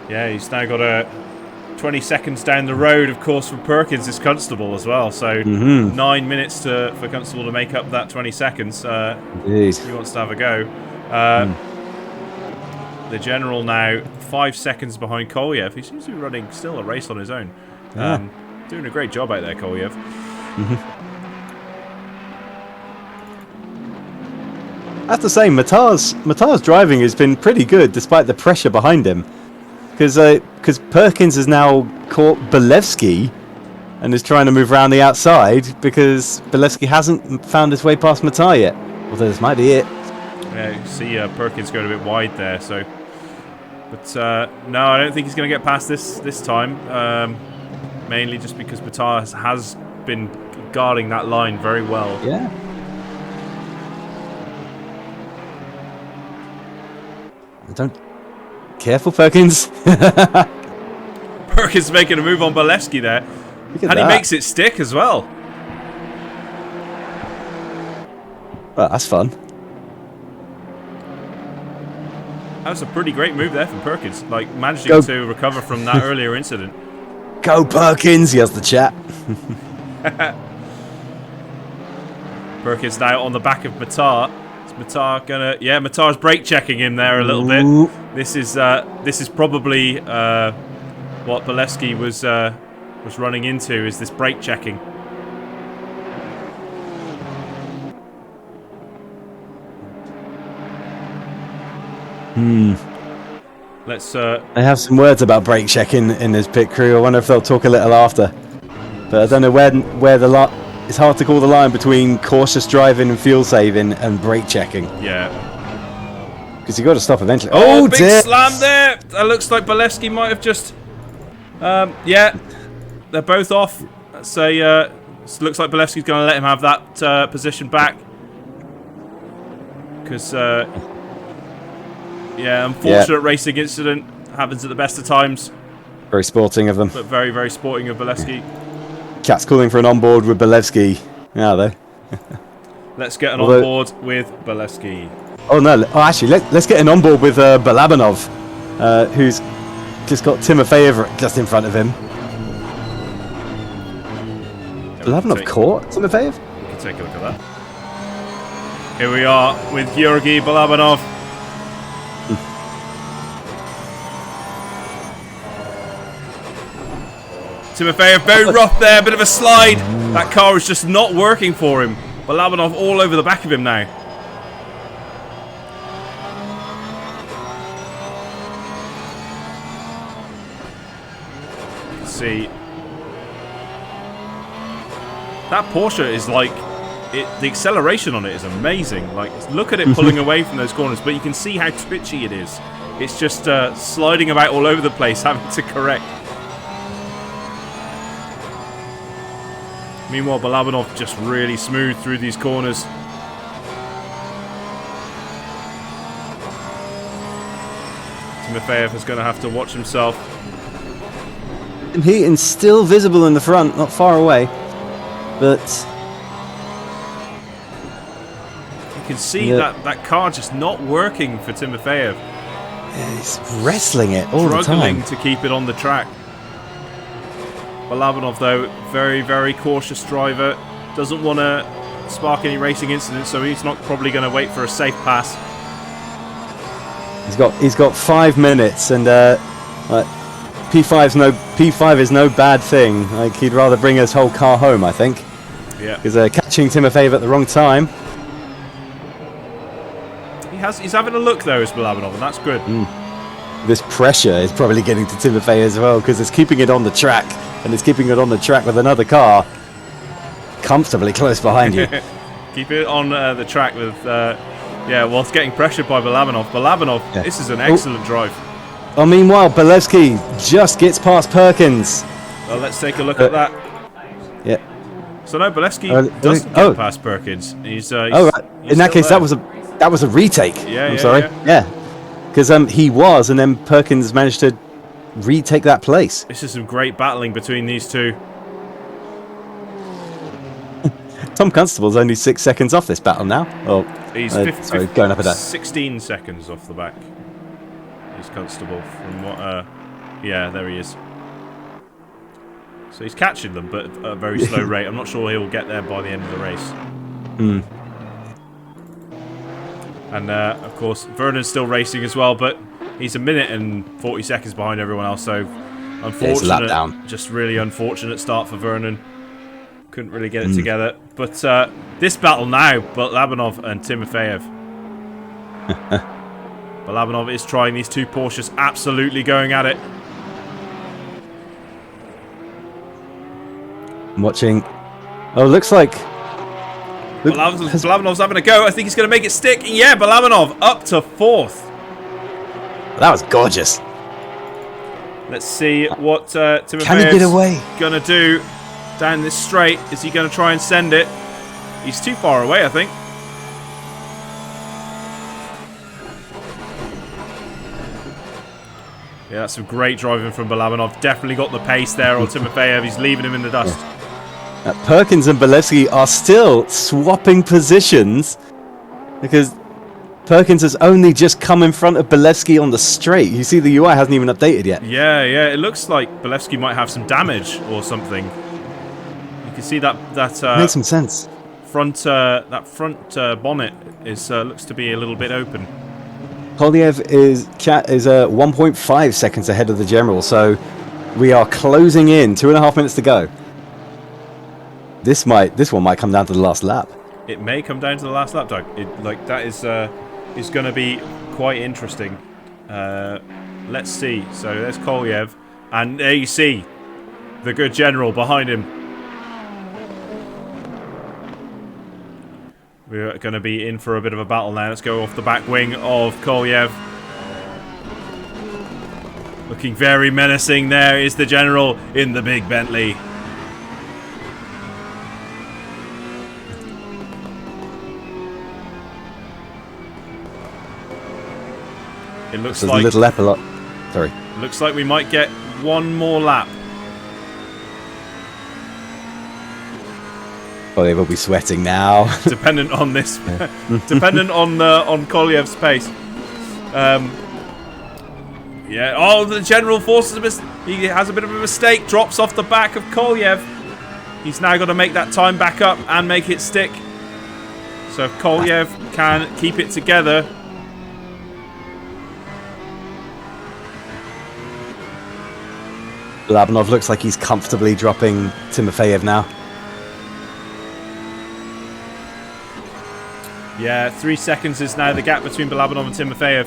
Yeah, he's now got a 20 seconds down the road, of course, from Perkins is Constable as well. So 9 minutes for Constable to make up that 20 seconds. Indeed. He wants to have a go. The General now 5 seconds behind Kolyev. He seems to be running still a race on his own. Yeah. Doing a great job out there, Kolyev. I have to say, Matar's driving has been pretty good despite the pressure behind him. Because Perkins has now caught Bolevsky and is trying to move around the outside because Bolevsky hasn't found his way past Matar yet. Although this might be it. Yeah, you see Perkins going a bit wide there. So, but no, I don't think he's going to get past this time. Mainly just because Matar has been guarding that line very well. Yeah. Careful, Perkins. Perkins making a move on Bolevsky there. Look at And he that. makes it stick as well. Well, that's fun. That was a pretty great move there from Perkins. Like, managing Go. to recover from that earlier incident. Go, Perkins. He has the chat. Perkins now on the back of Matar. Is Matar gonna... Yeah, Matar's brake checking him there a little Ooh. bit. This is probably what Bolevsky was running into, is this brake checking. Let's I have some words about brake checking in this pit crew. I wonder if they'll talk a little after. But I don't know where the line. It's hard to call the line between cautious driving and fuel saving and brake checking yeah. because you got to stop eventually. Oh, big dear. slam there! That looks like Bolevsky might have just... yeah, they're both off. So, looks like Bolevsky's going to let him have that position back. Because, yeah, unfortunate racing incident. Happens at the best of times. Very sporting of them. But very, very sporting of Bolevsky. Cat's calling for an onboard with Bolevsky. Yeah, though. Let's get an Although- onboard with Bolevsky. Oh no! Oh, actually, let's get an onboard with Balabanov, who's just got Timofeyev just in front of him. Balabanov caught Timofeyev? We can take a look at that. Here we are with Georgy Balabanov. Timofeyev very rough there, bit of a slide. That car was just not working for him. Balabanov all over the back of him now. Let's see. That Porsche is like, the acceleration on it is amazing. Like, look at it pulling away from those corners, but you can see how twitchy it is. It's just sliding about all over the place, having to correct. Meanwhile, Balabanov just really smooth through these corners. Timofeyev is going to have to watch himself. And Heaton's still visible in the front, not far away. But You can see that car just not working for Timofeyev. he's wrestling it all the Struggling time. to keep it on the track. Balabanov, though, very, very cautious driver. Doesn't want to spark any racing incidents, so he's not probably going to wait for a safe pass. He's got 5 minutes, and P5 is no bad thing. Like, he'd rather bring his whole car home, I think. Yeah. Because catching Timofeyev at the wrong time. He's having a look though, is Balabanov, and that's good. This pressure is probably getting to Timofeyev as well, because it's keeping it on the track, and it's keeping it on the track with another car comfortably close behind you. Keep it on the track with, whilst getting pressured by Balabanov. Balabanov, this is an excellent drive. Oh, meanwhile, Belevsky just gets past Perkins. Well, let's take a look at that. Yeah. So no, Belevsky doesn't get past Perkins. He's right. In that case, there. that was a retake. Yeah, I'm sorry. Yeah. Because he was, and then Perkins managed to retake that place. This is some great battling between these two. Tom Constable's only 6 seconds off this battle now. Oh, he's going up a dash. 16 seconds off the back. He's Constable from what? Yeah, there he is. So he's catching them, but at a very slow rate. I'm not sure he'll get there by the end of the race. And of course, Vernon's still racing as well, but he's a minute and 40 seconds behind everyone else. So unfortunate, lap down. Just really unfortunate start for Vernon. Couldn't really get it together. But this battle now, Balabanov and Timofeyev. Balabanov is trying these two Porsches, absolutely going at it. I'm watching. Oh, looks like Balabanov's having a go. I think he's going to make it stick. Yeah, Balabanov up to 4th. That was gorgeous. Let's see what Timofeyev's Can he get away? going to do down this straight. Is he going to try and send it? He's too far away, I think. Yeah, that's some great driving from Balabanov. Definitely got the pace there on Timofeyev. He's leaving him in the dust. Perkins and Belevsky are still swapping positions because Perkins has only just come in front of Belevsky on the straight. You see the UI hasn't even updated yet. Yeah. It looks like Belevsky might have some damage or something. You can see that makes some sense. Front bonnet is looks to be a little bit open. Koliev is 1.5 seconds ahead of the general, so we are closing in. 2.5 minutes to go. This one might come down to the last lap. It may come down to the last lap, Doug. That is going to be quite interesting. Let's see. So there's Koliev, and there you see the good general behind him. We're going to be in for a bit of a battle now. Let's go off the back wing of Koliev. Looking very menacing. There is the general in the big Bentley. It looks like a little epilogue. Sorry. Looks like we might get one more lap. They will be sweating now. Dependent on this, dependent on Koliev's pace. Yeah. Oh, the general forces he has a bit of a mistake. Drops off the back of Koliev. He's now got to make that time back up and make it stick. So if Koliev can keep it together. Labanov looks like he's comfortably dropping Timofeyev now. Yeah, 3 seconds is now the gap between Balabanov and Timofeyev.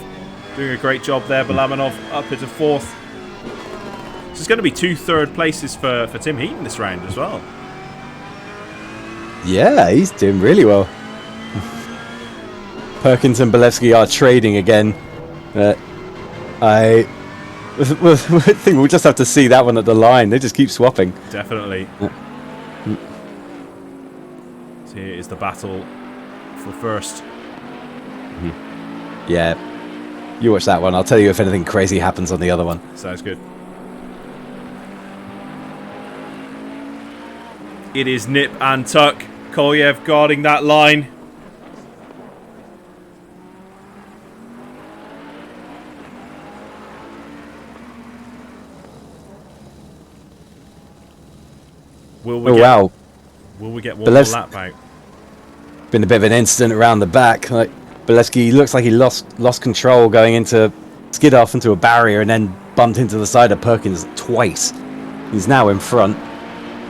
Doing a great job there. Balabanov up into 4th. So it's going to be 2 third places for Tim Heaton this round as well. Yeah, he's doing really well. Perkins and Belevsky are trading again. I think we'll just have to see that one at the line. They just keep swapping. Definitely. So here is the battle for first. Yeah, you watch that one. I'll tell you if anything crazy happens on the other one. Sounds good. It is nip and tuck. Koliev guarding that line. Will we get one more lap out? Been a bit of an incident around the back. Like Belevsky looks like he lost control going into skid off into a barrier and then bumped into the side of Perkins twice. He's now in front.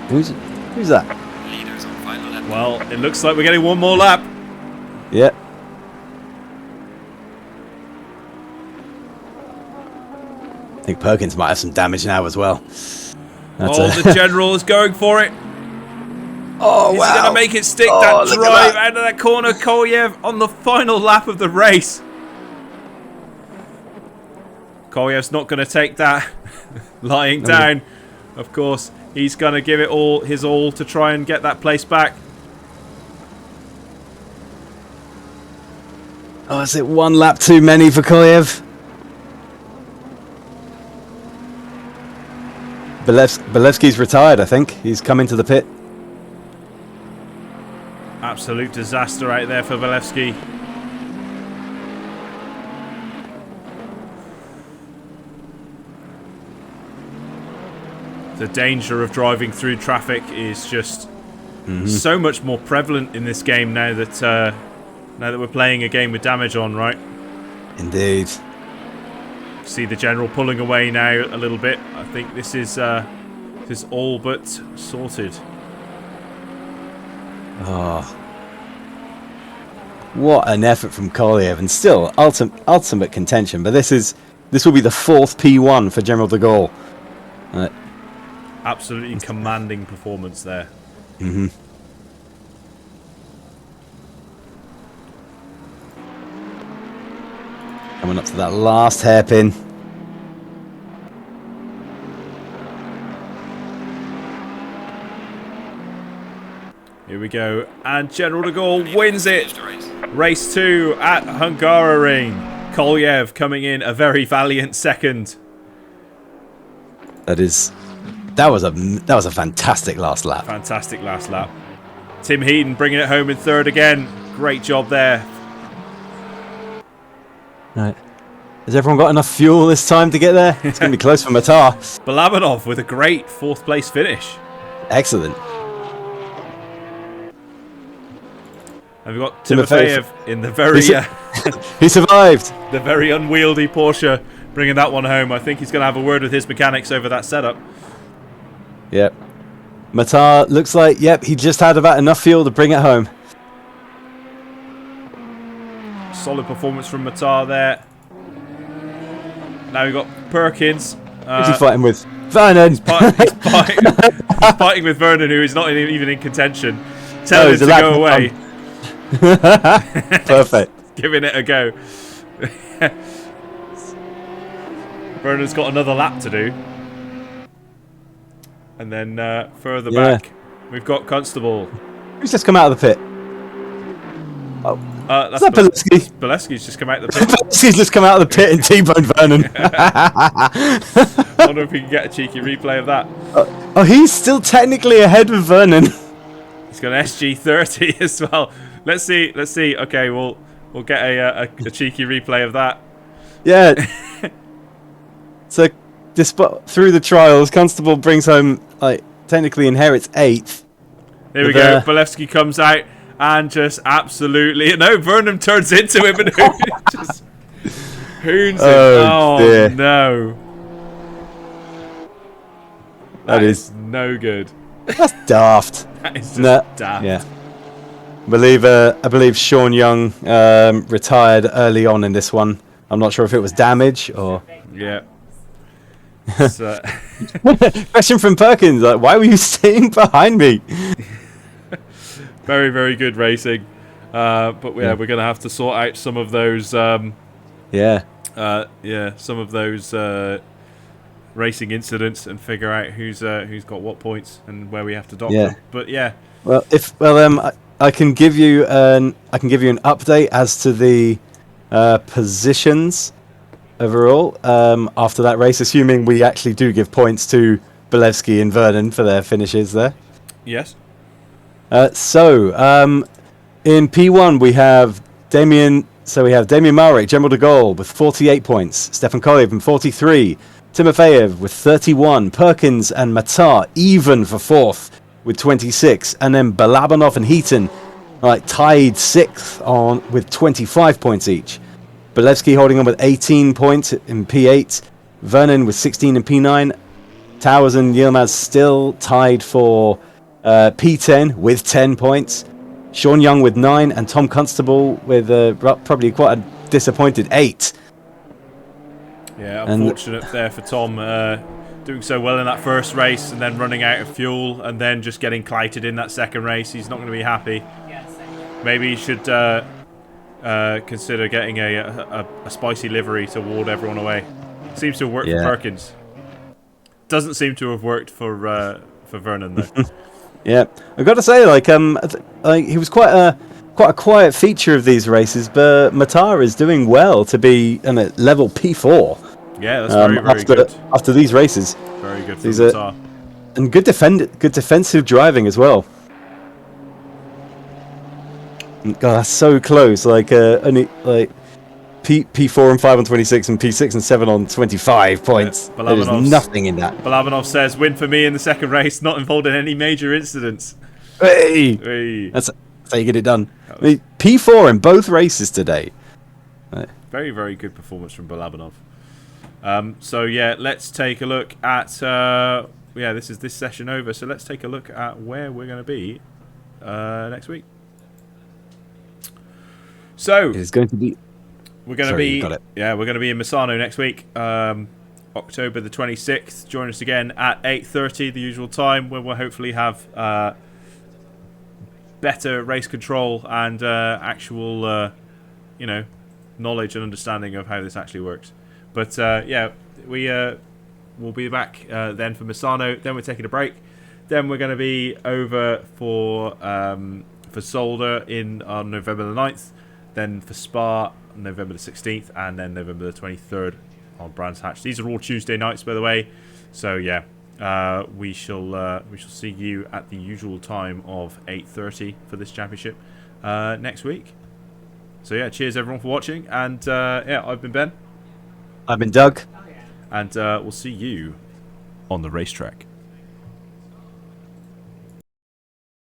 Who's that? Leaders on final lap. Well, it looks like we're getting one more lap. Yeah. I think Perkins might have some damage now as well. The general is going for it. Oh, Is he going to make it stick? That drive out of that corner. Kolyev on the final lap of the race. Kolyev's not going to take that lying down. Of course, he's going to give it his all to try and get that place back. Oh, is it one lap too many for Kolyev? Belevsky's retired, I think. He's come into the pit. Absolute disaster out there for Belevsky. The danger of driving through traffic is just so much more prevalent in this game now that we're playing a game with damage on, right? Indeed. See the general pulling away now a little bit. I think this is all but sorted. Oh, what an effort from Kolyev, and still ultimate contention. But this will be the 4th P1 for General de Gaulle. Absolutely commanding performance there. Coming up to that last hairpin. Here we go, and General de Gaulle wins it. Race 2 at Hungaroring. Kolyev coming in a very valiant second. That was a fantastic last lap. Fantastic last lap. Tim Heaton bringing it home in 3rd again. Great job there. Right. Has everyone got enough fuel this time to get there? It's going to be close for Matar. Balabanov with a great 4th place finish. Excellent. And we've got Timofeyev in the very... he survived. The very unwieldy Porsche bringing that one home. I think he's going to have a word with his mechanics over that setup. Yep. Matar looks like, he just had about enough fuel to bring it home. Solid performance from Matar there. Now we've got Perkins. Who's he fighting with? Vernon! He's fighting with Vernon, who is not even in contention. Telling him to go away. Perfect. Giving it a go. Vernon's got another lap to do. And then further back, we've got Constable. Who's just come out of the pit? Oh, that's Belevsky. Belevsky's just come out of the pit. Belevsky's just come out of the pit and T-boned Vernon. I wonder if we can get a cheeky replay of that. Oh, he's still technically ahead of Vernon. He's got an SG30 as well. Let's see. Okay, we'll get a cheeky replay of that. Yeah. So, through the trials, Constable brings home, technically inherits 8th. Here we go. Belevsky comes out and just absolutely... No, Vernon turns into him and just hoons him. Oh, dear. No. That is no good. That's daft. That is just daft. Yeah. I believe Sean Young retired early on in this one. I'm not sure if it was damage or... Yeah. Question from Perkins, why were you staying behind me? Very, very good racing. But we're going to have to sort out some of those... some of those racing incidents and figure out who's got what points and where we have to dock them. But yeah. I can give you an update as to the positions overall after that race, assuming we actually do give points to Belevsky and Vernon for their finishes there. Yes. In P1 we have Damien Marek, General de Gaulle with 48 points, Stefan Kolyev with 43, Timofeyev with 31, Perkins and Matar even for 4th with 26, and then Balabanov and Heaton tied 6th with 25 points each. Belevsky holding on with 18 points in P8, Vernon with 16 in P9, Towers and Yilmaz still tied for P10 with 10 points. Sean Young with 9, and Tom Constable with probably quite a disappointed 8. Yeah, unfortunate there for Tom, doing so well in that first race and then running out of fuel and then just getting clighted in that second race. He's not going to be happy. Maybe he should consider getting a spicy livery to ward everyone away. Seems to have worked for Perkins. Doesn't seem to have worked for Vernon though. Yeah, I've got to say, he was quite a quiet feature of these races, but Matar is doing well to be in a level P4. Yeah, that's very good. After these races. Very good for Matar. And good defensive driving as well. God, that's so close. Only P4 and 5 on 26 and P6 and 7 on 25 points. Yeah, there's nothing in that. Balabanov says, win for me in the second race, not involved in any major incidents. Hey! That's how you get it done. P4 in both races today. Very, very good performance from Balabanov. So yeah, let's take a look at this is this session over, so let's take a look at where we're going to be next week. So it's going to be we're going to be in Misano next week, October the 26th. Join us again at 8:30, the usual time, where we'll hopefully have better race control and actual knowledge and understanding of how this actually works. But we'll be back then for Misano. Then we're taking a break. Then we're going to be over for Solder on November the 9th. Then for Spa, November the 16th, and then November the 23rd on Brands Hatch. These are all Tuesday nights, by the way. So yeah, we shall see you at the usual time of 8:30 for this championship next week. So yeah, cheers everyone for watching, and I've been Ben. I've been Doug, and we'll see you on the racetrack.